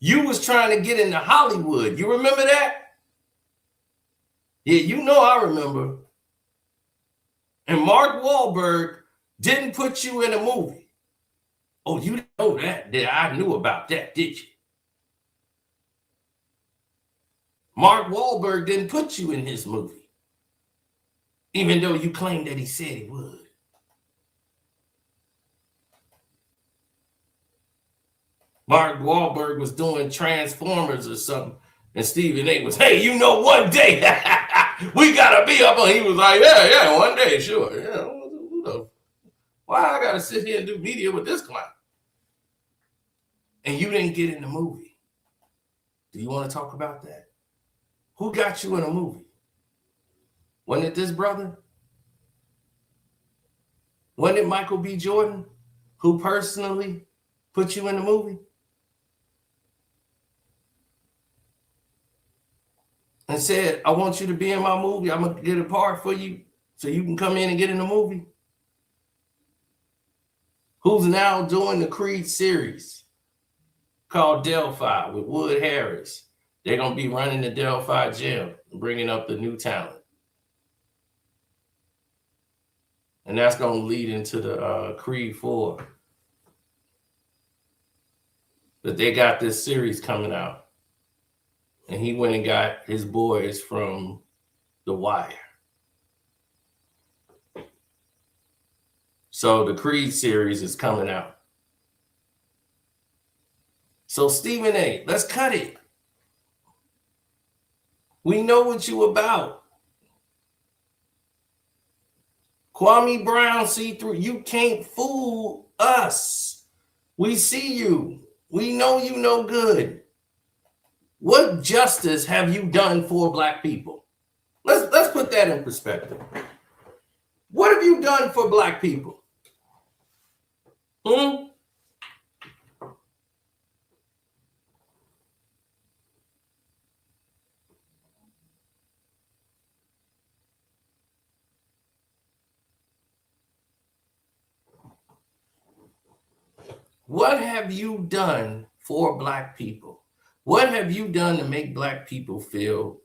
Speaker 1: You was trying to get into Hollywood. You remember that? Yeah, you know I remember. And Mark Wahlberg didn't put you in a movie. Oh, you didn't know that? I knew about that, did you? Mark Wahlberg didn't put you in his movie, even though you claimed that he said he would. Mark Wahlberg was doing Transformers or something, and Stephen A was, hey, you know, one day we gotta be up on. He was like, yeah, one day, sure. Yeah, why I gotta sit here and do media with this clown? And you didn't get in the movie. Do you want to talk about that? Who got you in a movie? Wasn't it this brother? Wasn't it Michael B. Jordan who personally put you in the movie? And said, I want you to be in my movie. I'm going to get a part for you so you can come in and get in the movie. Who's now doing the Creed series called Delphi with Wood Harris. They're going to be running the Delphi gym and bringing up the new talent. And that's going to lead into the Creed 4. But they got this series coming out. And he went and got his boys from The Wire. So the Creed series is coming out. So Stephen A., let's cut it. We know what you about. Kwame Brown, see through. You can't fool us. We see you. We know you no good. What justice have you done for Black people? Let's put that in perspective. What have you done for Black people? What have you done for Black people? What have you done to make Black people feel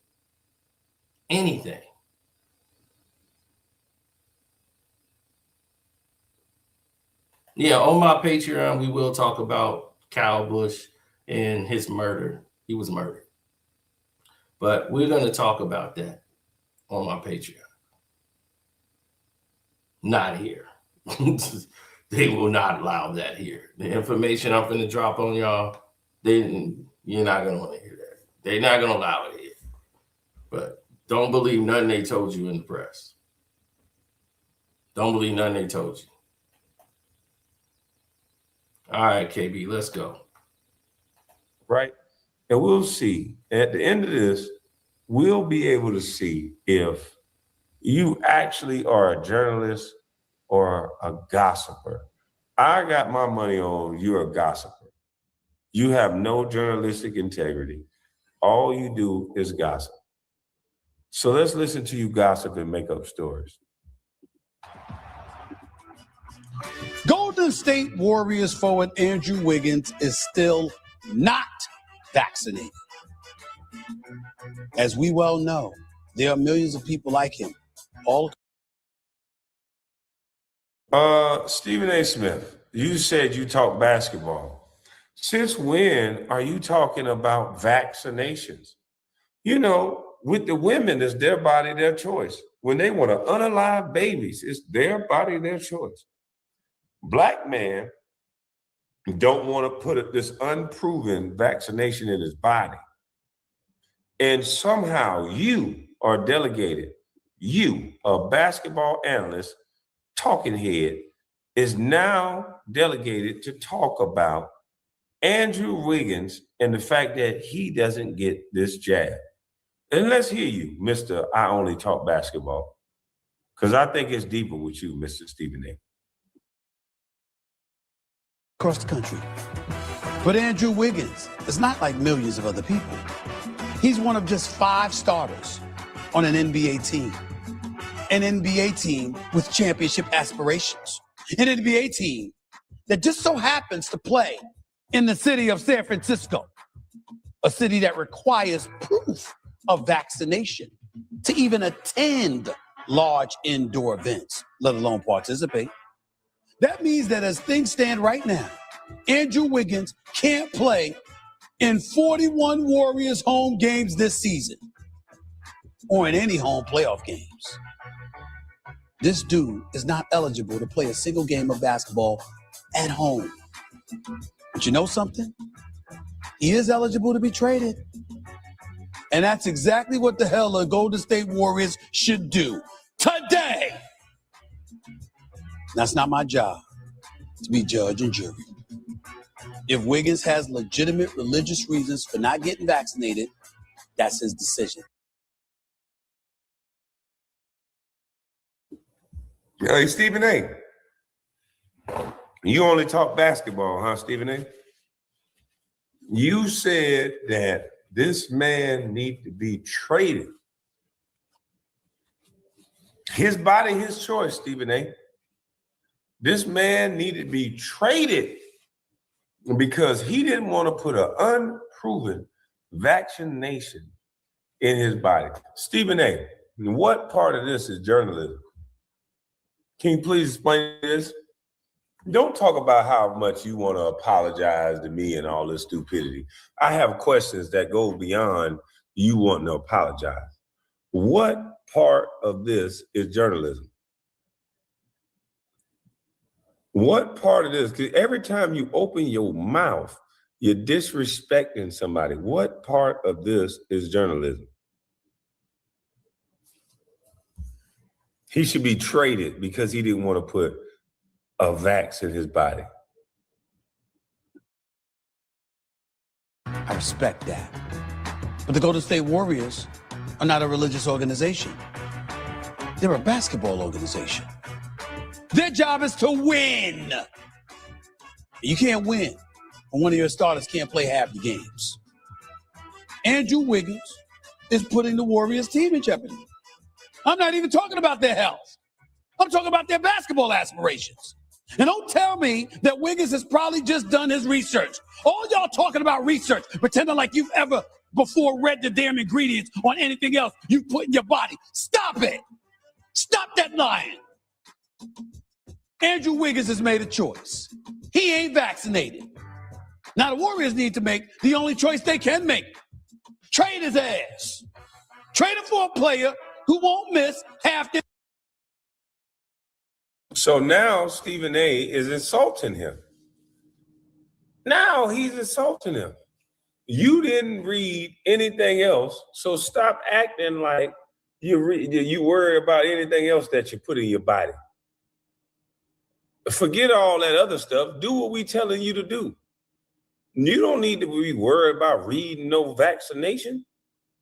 Speaker 1: anything? Yeah, on my Patreon, we will talk about Kyle Busch and his murder. He was murdered. But we're going to talk about that on my Patreon. Not here. They will not allow that here. The information I'm going to drop on y'all, you're not going to want to hear that. They're not going to allow it here. But don't believe nothing they told you in the press. Don't believe nothing they told you. All right, KB, let's go.
Speaker 2: Right. And we'll see. At the end of this, we'll be able to see if you actually are a journalist or a gossiper. I got my money on you're a gossiper. You have no journalistic integrity. All you do is gossip. So let's listen to you gossip and make up stories.
Speaker 3: Golden State Warriors forward Andrew Wiggins is still not vaccinated. As we well know, there are millions of people like him.
Speaker 2: Stephen A. Smith, you said you talk basketball. Since when are you talking about vaccinations? You know, with the women, it's their body, their choice. When they want to unalive babies, it's their body, their choice. Black man don't want to put this unproven vaccination in his body. And somehow you are delegated. You, a basketball analyst, talking head, is now delegated to talk about Andrew Wiggins and the fact that he doesn't get this jab. And let's hear you, Mr. I Only Talk Basketball, because I think it's deeper with you, Mr. Stephen A.
Speaker 3: Across the country. But Andrew Wiggins is not like millions of other people. He's one of just 5 starters on an NBA team. An NBA team with championship aspirations. An NBA team that just so happens to play in the city of San Francisco. a city that requires proof of vaccination to even attend large indoor events, let alone participate. That means that as things stand right now, Andrew Wiggins can't play in 41 Warriors home games this season or in any home playoff games. This dude is not eligible to play a single game of basketball at home. But you know something? He is eligible to be traded. And that's exactly what the hell the Golden State Warriors should do today. That's not my job to be judge and jury. If Wiggins has legitimate religious reasons for not getting vaccinated, that's his decision.
Speaker 2: Hey, Stephen A. You only talk basketball, huh, Stephen A? You said that this man needs to be traded. His body, his choice, Stephen A. This man needed to be traded because he didn't want to put an unproven vaccination in his body. Stephen A., what part of this is journalism? Can you please explain this? Don't talk about how much you want to apologize to me and all this stupidity. I have questions that go beyond you wanting to apologize. What part of this is journalism? What part of this? Because every time you open your mouth, you're disrespecting somebody. What part of this is journalism? He should be traded because he didn't want to put a vax in his body.
Speaker 3: I respect that. But the Golden State Warriors are not a religious organization. They're a basketball organization. Their job is to win. You can't win when one of your starters can't play half the games. Andrew Wiggins is putting the Warriors team in jeopardy. I'm not even talking about their health. I'm talking about their basketball aspirations. And don't tell me that Wiggins has probably just done his research. All y'all talking about research, pretending like you've ever before read the damn ingredients on anything else you put in your body. Stop it. Stop that lying. Andrew Wiggins has made a choice. He ain't vaccinated. Now the Warriors need to make the only choice they can make. Trade his ass. Trade him for a player who won't miss half the...
Speaker 2: So now Stephen A. is insulting him. Now he's insulting him. You didn't read anything else, so stop acting like you worry about anything else that you put in your body. Forget all that other stuff. Do what we telling you to do. You don't need to be worried about reading no vaccination.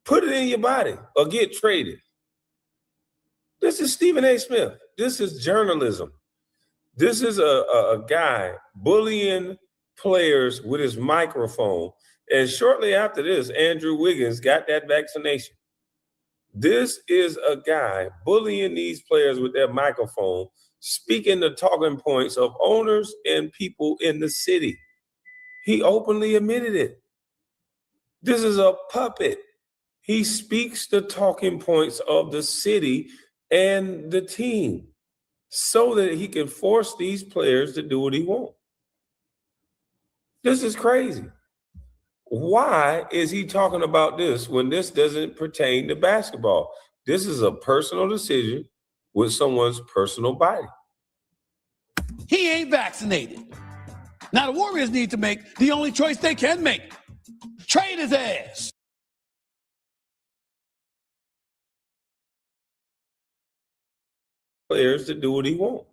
Speaker 2: Put it in your body or get traded. This is Stephen A. Smith. This is journalism. This is a guy bullying players with his microphone. And shortly after this, Andrew Wiggins got that vaccination. This is a guy bullying these players with their microphone, speaking the talking points of owners and people in the city. He openly admitted it. This is a puppet. He speaks the talking points of the city and the team so that he can force these players to do what he wants. This is crazy. Why is he talking about this when this doesn't pertain to basketball? This is a personal decision with someone's personal body.
Speaker 3: He ain't vaccinated. Now the Warriors need to make the only choice they can make. Trade his ass.
Speaker 2: Players to do what he wants.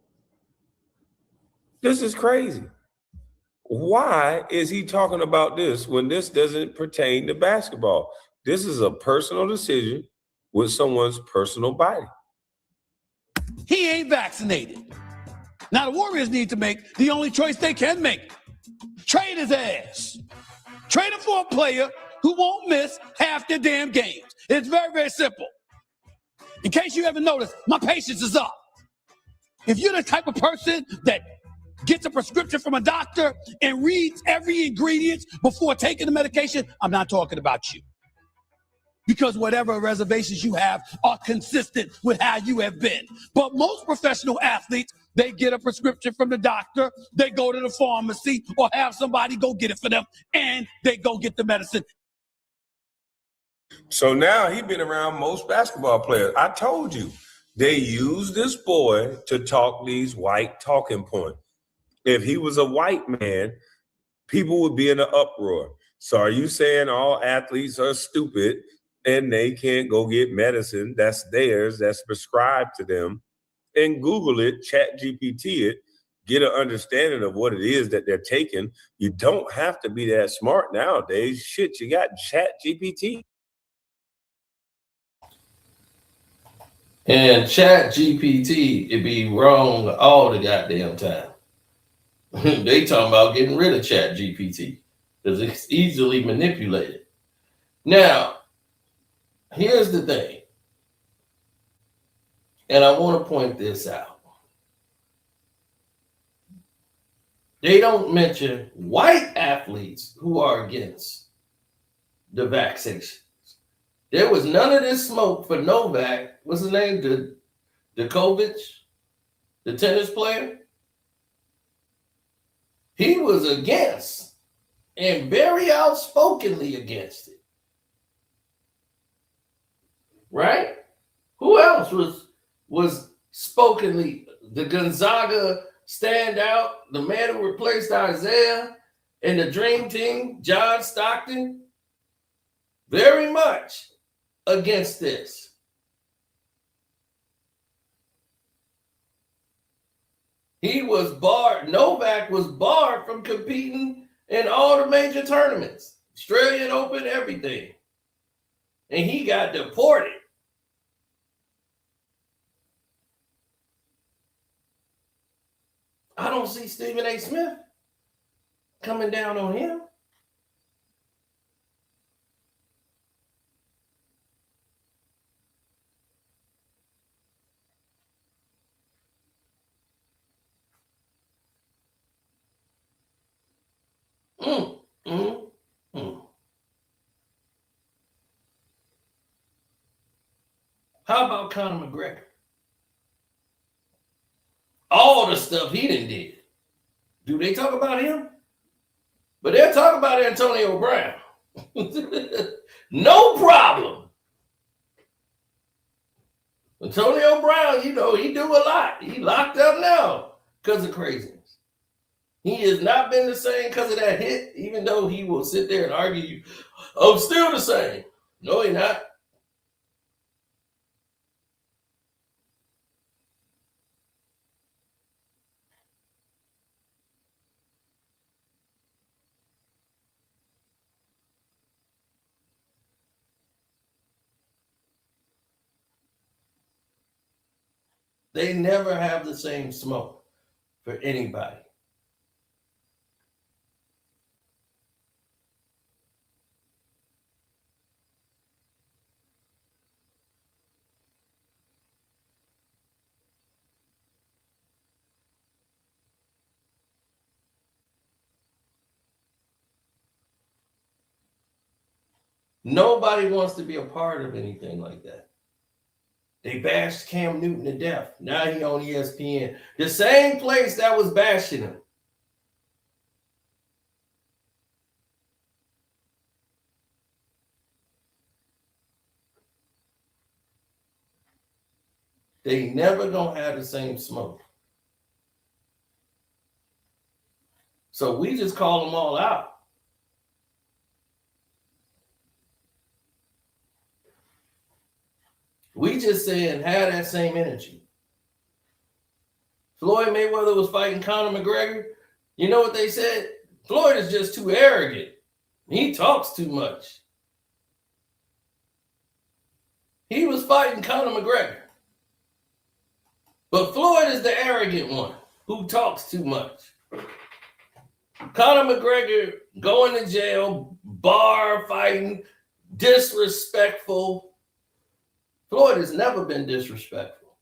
Speaker 2: This is crazy. Why is he talking about this when this doesn't pertain to basketball? This is a personal decision with someone's personal body.
Speaker 3: He ain't vaccinated. Now the Warriors need to make the only choice they can make. Trade his ass. Trade him for a player who won't miss half the damn games. It's very, very simple. In case you haven't noticed, my patience is up. If you're the type of person that gets a prescription from a doctor and reads every ingredient before taking the medication, I'm not talking about you. Because whatever reservations you have are consistent with how you have been. But most professional athletes, they get a prescription from the doctor, they go to the pharmacy or have somebody go get it for them, and they go get the medicine.
Speaker 2: So now he's been around most basketball players. I told you, they use this boy to talk these white talking points. If he was a white man, people would be in an uproar. So are you saying all athletes are stupid and they can't go get medicine that's theirs, that's prescribed to them, and Google it, chat GPT it, get an understanding of what it is that they're taking? You don't have to be that smart nowadays. Shit, you got chat GPT.
Speaker 1: And chat GPT, it be wrong all the goddamn time. They talking about getting rid of chat GPT because it's easily manipulated. Now, here's the thing. And I want to point this out. They don't mention white athletes who are against the vaccination. There was none of this smoke for Novak. What's his name? Djokovic, the tennis player. He was against, and very outspokenly against it. Right? Who else was spokenly? The Gonzaga standout, the man who replaced Isaiah, and the Dream Team, John Stockton, very much against this. He was barred. Novak was barred from competing in all the major tournaments, Australian Open, everything. And he got deported. I don't see Stephen A. Smith coming down on him. How about Conor McGregor? All the stuff he did. Do they talk about him? But they'll talk about Antonio Brown. No problem. Antonio Brown, you know, he do a lot. He locked up now because of craziness. He has not been the same because of that hit, even though he will sit there and argue, I'm still the same. No, he's not. They never have the same smoke for anybody. Nobody wants to be a part of anything like that. They bashed Cam Newton to death. Now he on ESPN. The same place that was bashing him. They never gonna have the same smoke. So we just call them all out. We just saying have that same energy. Floyd Mayweather was fighting Conor McGregor. You know what they said? Floyd is just too arrogant. He talks too much. He was fighting Conor McGregor. But Floyd is the arrogant one who talks too much. Conor McGregor going to jail, bar fighting, disrespectful. Floyd has never been disrespectful.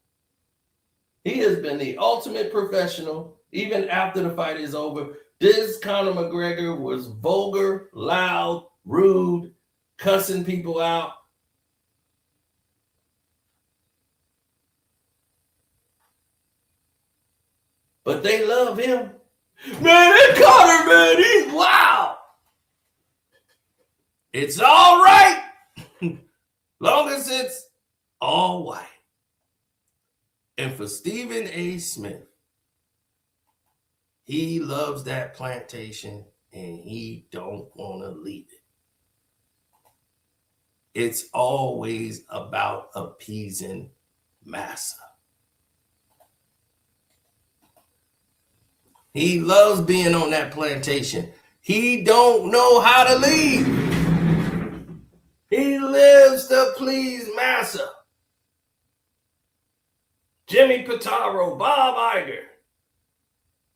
Speaker 1: He has been the ultimate professional Even after the fight is over, this Conor McGregor was vulgar, loud, rude, cussing people out. But they love him. Man, that Conor, man, he's wow. It's all right. Long as it's all white. And for Stephen A. Smith, he loves that plantation and he don't want to leave it. It's always about appeasing massa. He loves being on that plantation. He don't know how to leave. He lives to please massa. Jimmy Pitaro, Bob Iger.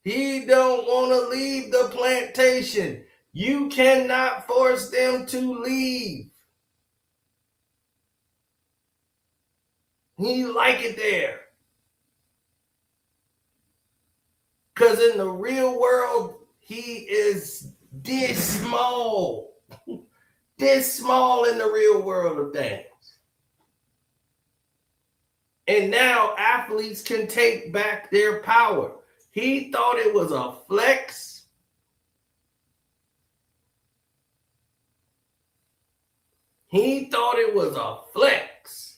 Speaker 1: He don't want to leave the plantation. You cannot force them to leave. He like it there. Because in the real world, he is this small. This small in the real world of things. And now athletes can take back their power. He thought it was a flex. He thought it was a flex.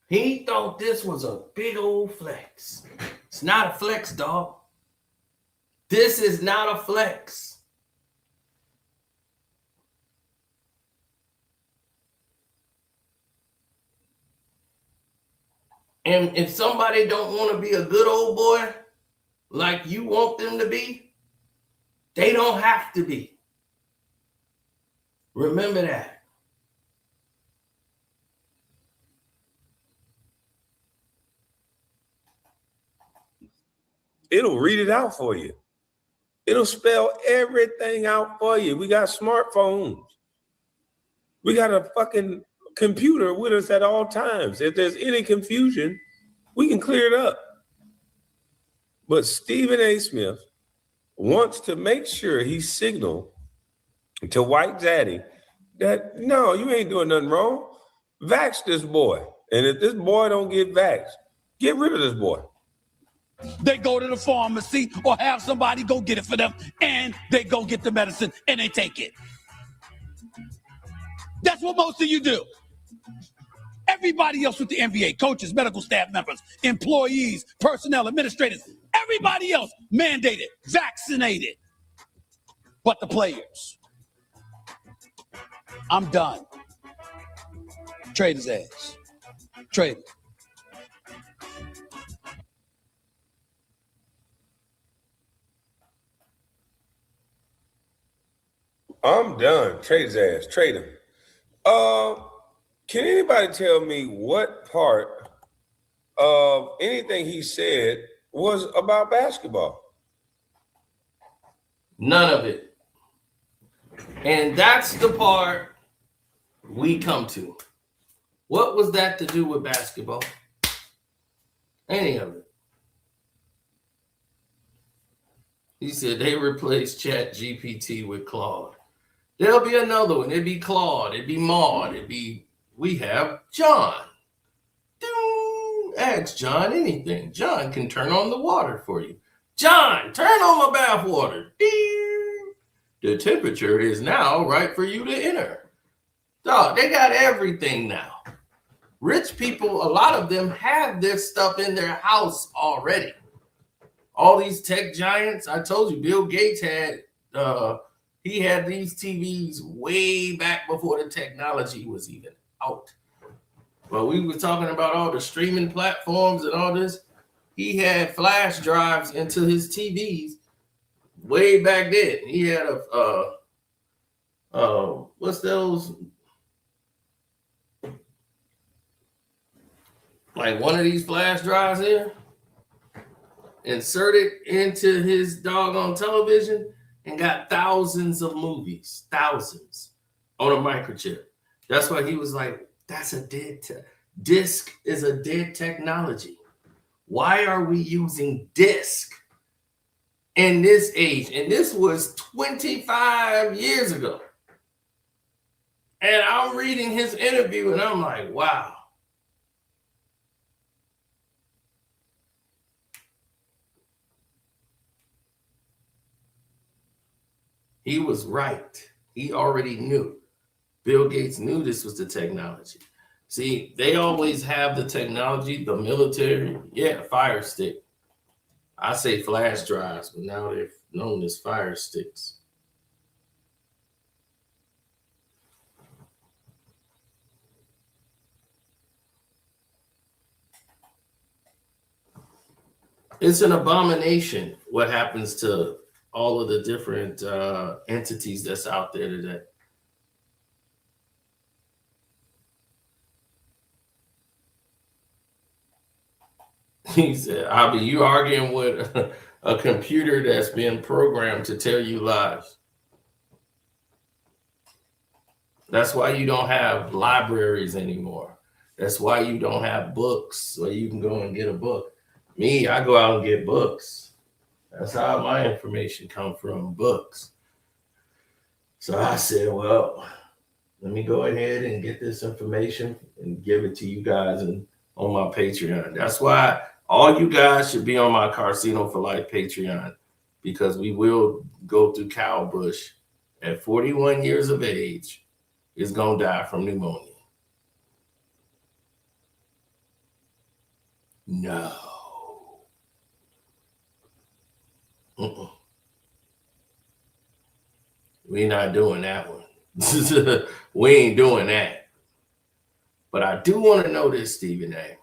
Speaker 1: He thought this was a big old flex. It's not a flex, dog. This is not a flex. And if somebody don't want to be a good old boy like you want them to be, they don't have to be. Remember that.
Speaker 2: It'll read it out for you. It'll spell everything out for you. We got smartphones. We got a fucking computer with us at all times. If there's any confusion, we can clear it up. But Stephen A. Smith wants to make sure he signaled to White Daddy that, no, you ain't doing nothing wrong. Vax this boy. And if this boy don't get vaxxed, get rid of this boy.
Speaker 3: They go to the pharmacy or have somebody go get it for them, and they go get the medicine and they take it. That's what most of you do. Everybody else with the NBA, coaches, medical staff members, employees, personnel, administrators, everybody else mandated, vaccinated. But the players, I'm done. Trade his ass. Trade it.
Speaker 2: I'm done. Trade his ass. Trade him. Can anybody tell me what part of anything he said was about basketball?
Speaker 1: None of it. And that's the part we come to. What was that to do with basketball? Any of it. He said they replaced Chat GPT with Claude. There'll be another one. It'd be Claude. It'd be Maud. We have John. Ask John anything. John can turn on the water for you. John, turn on the bath water. The temperature is now right for you to enter. Dog, they got everything now. Rich people, a lot of them have this stuff in their house already. All these tech giants, I told you, Bill Gates had he had these TVs way back before the technology was even out. Well, we were talking about all the streaming platforms and all this. He had flash drives into his TVs way back then. He had what's those? Like one of these flash drives here, inserted into his doggone television, and got thousands of movies, thousands. on a microchip. That's why he was like, that's a dead disk is a dead technology. Why are we using disk in this age? And this was 25 years ago. And I'm reading his interview and I'm like, wow. He was right. He already knew. Bill Gates knew this was the technology. See, they always have the technology, the military, yeah, Fire Stick. I say flash drives, but now they're known as Fire Sticks. It's an abomination what happens to all of the different entities that's out there today. He said, I'll be you arguing with a computer that's been programmed to tell you lies. That's why you don't have libraries anymore. That's why you don't have books where you can go and get a book. Me, I go out and get books. That's how my information comes from, books. So I said, well, let me go ahead and get this information and give it to you guys and on my Patreon. That's why all you guys should be on my Carcino for Life Patreon, because we will go through Kyle Busch at 41 years of age is going to die from pneumonia. No. We're not doing that one. We ain't doing that. But I do want to know this, Stephen A.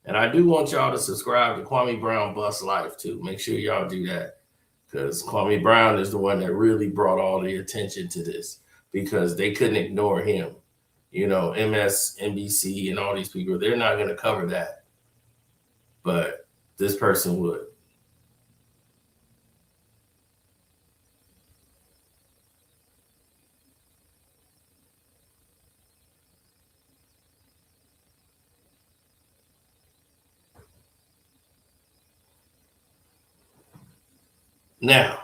Speaker 1: And I do want y'all to subscribe to Kwame Brown Bust Life too. Make sure y'all do that, because Kwame Brown is the one that really brought all the attention to this, because they couldn't ignore him. You know, MSNBC and all these people, they're not going to cover that. But this person would. Now,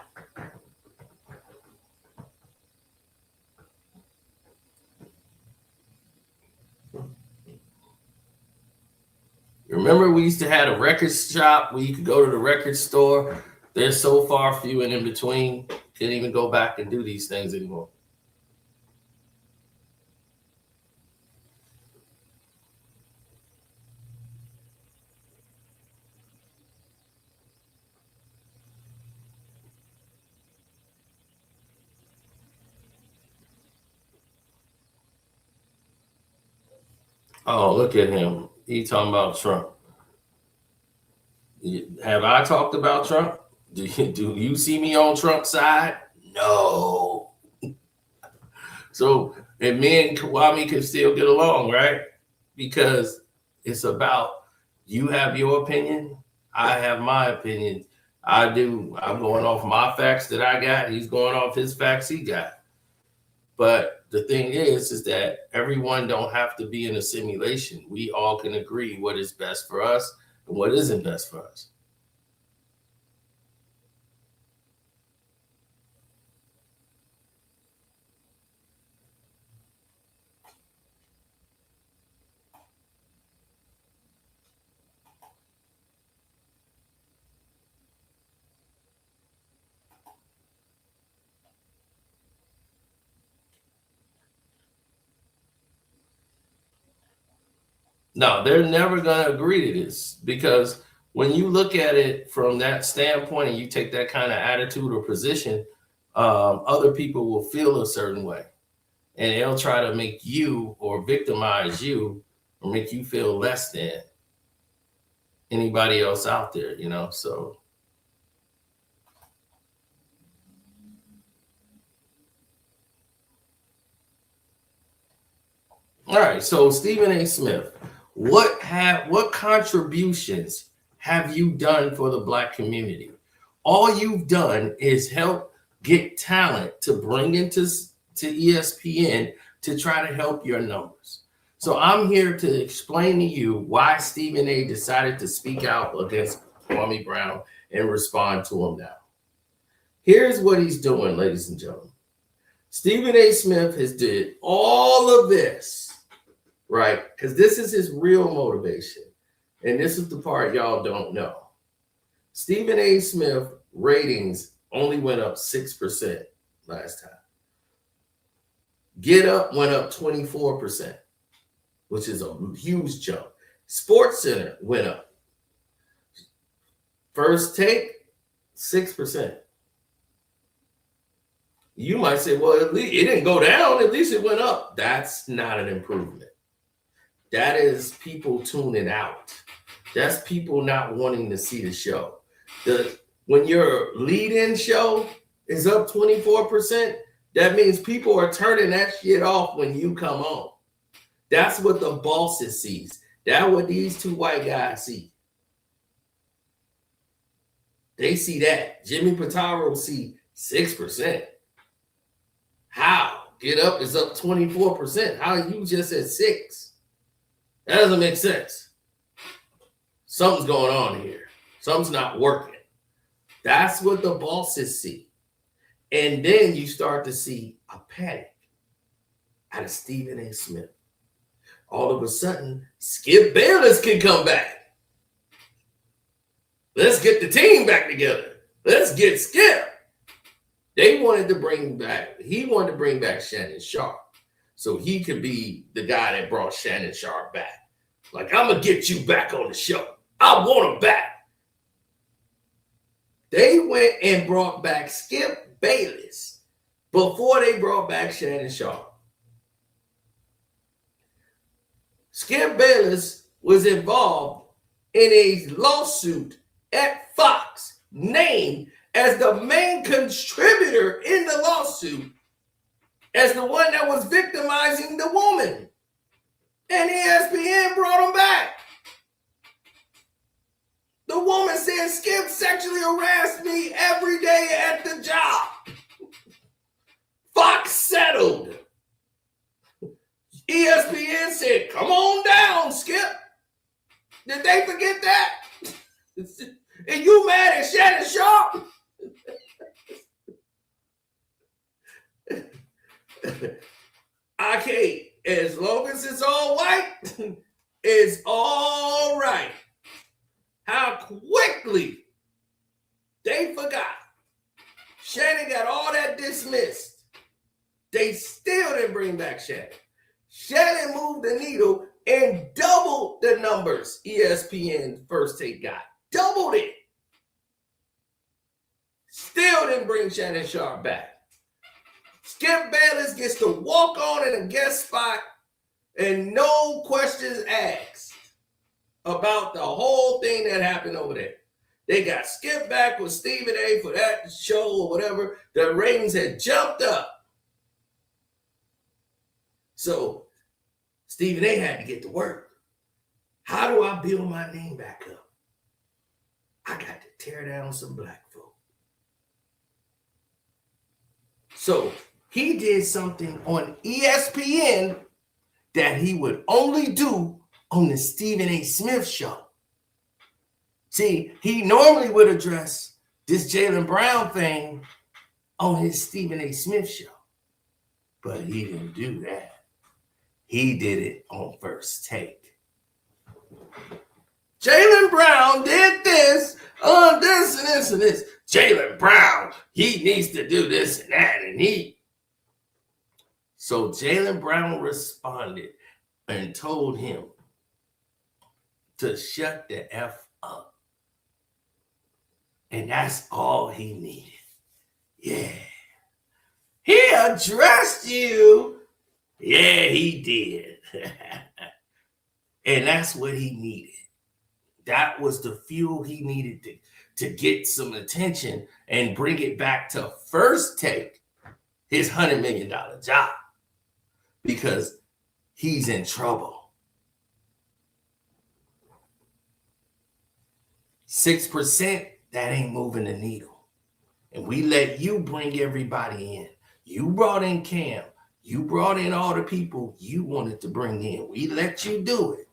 Speaker 1: remember we used to have a record shop where you could go to the record store? They're so far few and in between, can't even go back and do these things anymore. Oh, look at him. He talking about Trump. Have I talked about Trump? Do you see me on Trump's side? No. So, and me and Kwame can still get along, right? Because it's about, you have your opinion, I have my opinion. I'm going off my facts that I got. He's going off his facts he got. But the thing is that everyone don't have to be in a simulation. We all can agree what is best for us and what isn't best for us. No, they're never going to agree to this, because when you look at it from that standpoint and you take that kind of attitude or position, other people will feel a certain way, and they'll try to make you or victimize you or make you feel less than anybody else out there, you know? So. All right. So Stephen A. Smith, what contributions have you done for the Black community? All you've done is help get talent to bring into to ESPN to try to help your numbers. So I'm here to explain to you why Stephen A. decided to speak out against Kwame Brown and respond to him now. Here's what he's doing, ladies and gentlemen. Stephen A. Smith has did all of this, right? Because this is his real motivation. And this is the part y'all don't know. Stephen A. Smith ratings only went up 6% last time. Get Up went up 24%, which is a huge jump. Sports Center went up. First Take, 6%. You might say, well, at least it didn't go down, at least it went up. That's not an improvement. That is people tuning out. That's people not wanting to see the show. When your lead-in show is up 24%, that means people are turning that shit off when you come on. That's what the bosses sees. That's what these two white guys see. They see that. Jimmy Pitaro see 6%. How? Get Up is up 24%. How you just at 6? That doesn't make sense. Something's going on here. Something's not working. That's what the bosses see. And then you start to see a panic out of Stephen A. Smith. All of a sudden, Skip Bayless can come back. Let's get the team back together. Let's get Skip. He wanted to bring back Shannon Sharp so he could be the guy that brought Shannon Sharp back. Like, I'm going to get you back on the show. I want him back. They went and brought back Skip Bayless before they brought back Shannon Sharp. Skip Bayless was involved in a lawsuit at Fox named as the main contributor in the lawsuit as the one that was victimizing the woman. And ESPN brought him back. The woman said Skip sexually harassed me every day at the job. Fox settled. ESPN said, come on down, Skip. Did they forget that? And you mad at Shannon Sharp? I can't. As long as it's all white, it's all right. How quickly they forgot. Shannon got all that dismissed. They still didn't bring back Shannon. Shannon moved the needle and doubled the numbers ESPN First Take got. Doubled it. Still didn't bring Shannon Sharp back. Skip Bayless gets to walk on in a guest spot and no questions asked about the whole thing that happened over there. They got Skip back with Stephen A. for that show or whatever. The ratings had jumped up. So Stephen A. had to get to work. How do I build my name back up? I got to tear down some black folk. So he did something on ESPN that he would only do on the Stephen A. Smith show. See, he normally would address this Jaylen Brown thing on his Stephen A. Smith show, but he didn't do that. He did it on First Take. Jaylen Brown did this, this and this and this. Jaylen Brown, he needs to do this and that, and he. So Jaylen Brown responded and told him to shut the F up. And that's all he needed. Yeah. He addressed you. Yeah, he did. And that's what he needed. That was the fuel he needed to get some attention and bring it back to First Take, his $100 million job, because he's in trouble. 6%, that ain't moving the needle. And we let you bring everybody in. You brought in Cam. You brought in all the people you wanted to bring in. We let you do it.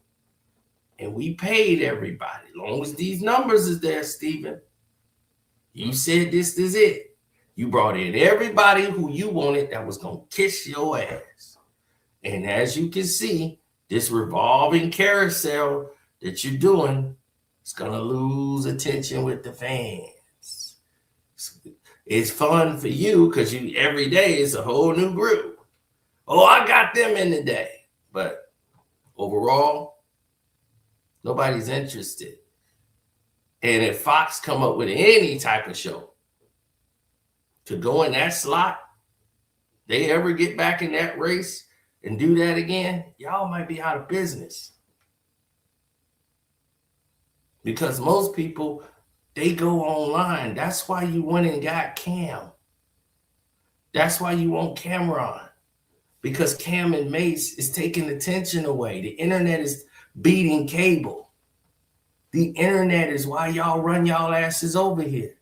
Speaker 1: And we paid everybody. As long as these numbers is there, Stephen. You said this is it. You brought in everybody who you wanted that was going to kiss your ass. And as you can see, this revolving carousel that you're doing is going to lose attention with the fans. It's fun for you because you every day is a whole new group. Oh, I got them in today. But overall, nobody's interested. And if Fox come up with any type of show to go in that slot, they ever get back in that race and do that again, y'all might be out of business. Because most people, they go online. That's why you went and got Cam. That's why you want Cameron. Because Cam and Mace is taking attention away. The internet is beating cable. The internet is why y'all run y'all asses over here.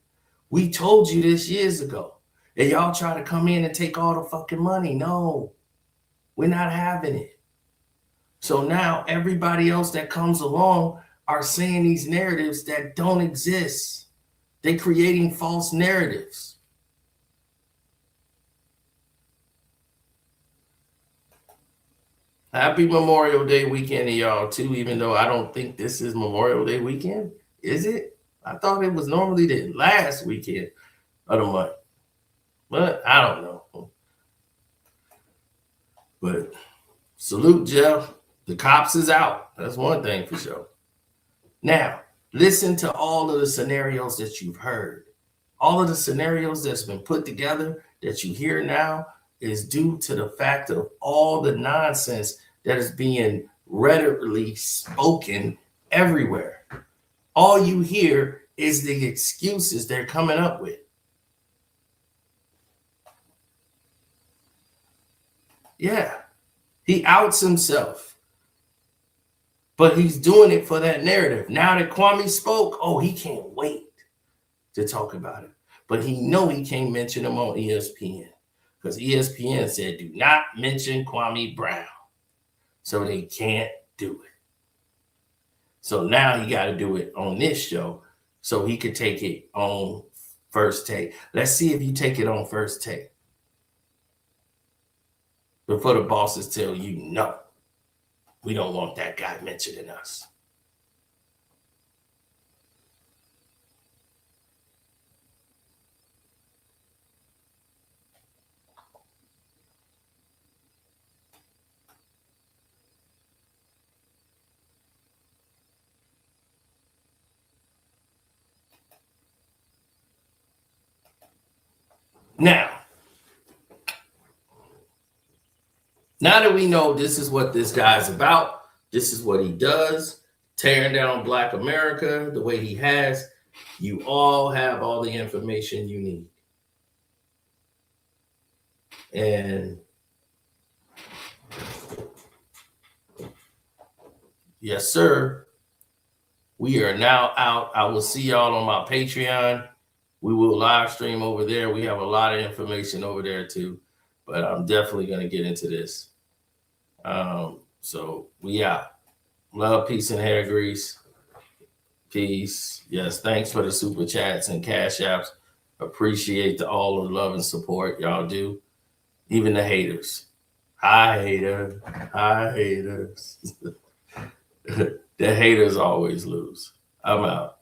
Speaker 1: We told you this years ago. And y'all try to come in and take all the fucking money. No, we're not having it. So now everybody else that comes along are saying these narratives that don't exist. They're creating false narratives. Happy Memorial Day weekend to y'all too, even though I don't think this is Memorial Day weekend. Is it? I thought it was normally the last weekend of the month. But I don't know. But salute, Jeff. The cops is out. That's one thing for sure. Now, listen to all of the scenarios that you've heard. All of the scenarios that's been put together that you hear now is due to the fact of all the nonsense that is being readily spoken everywhere. All you hear is the excuses they're coming up with. Yeah, he outs himself, but he's doing it for that narrative. Now that Kwame spoke, oh, he can't wait to talk about it. But he know he can't mention him on ESPN because ESPN said, do not mention Kwame Brown. So they can't do it. So now he got to do it on this show so he could take it on First Take. Let's see if you take it on First Take. Before the bosses tell you, no, we don't want that guy mentioning us. Now that we know this is what this guy's about, this is what he does, tearing down Black America the way he has, you all have all the information you need. And yes, sir, we are now out. I will see y'all on my Patreon. We will live stream over there. We have a lot of information over there too, but I'm definitely going to get into this. So we out. Love, peace, and hair grease. Peace. Yes, thanks for the super chats and cash apps. Appreciate all the love and support y'all do. Even the haters. Hi, haters. Hi, haters. The haters always lose. I'm out.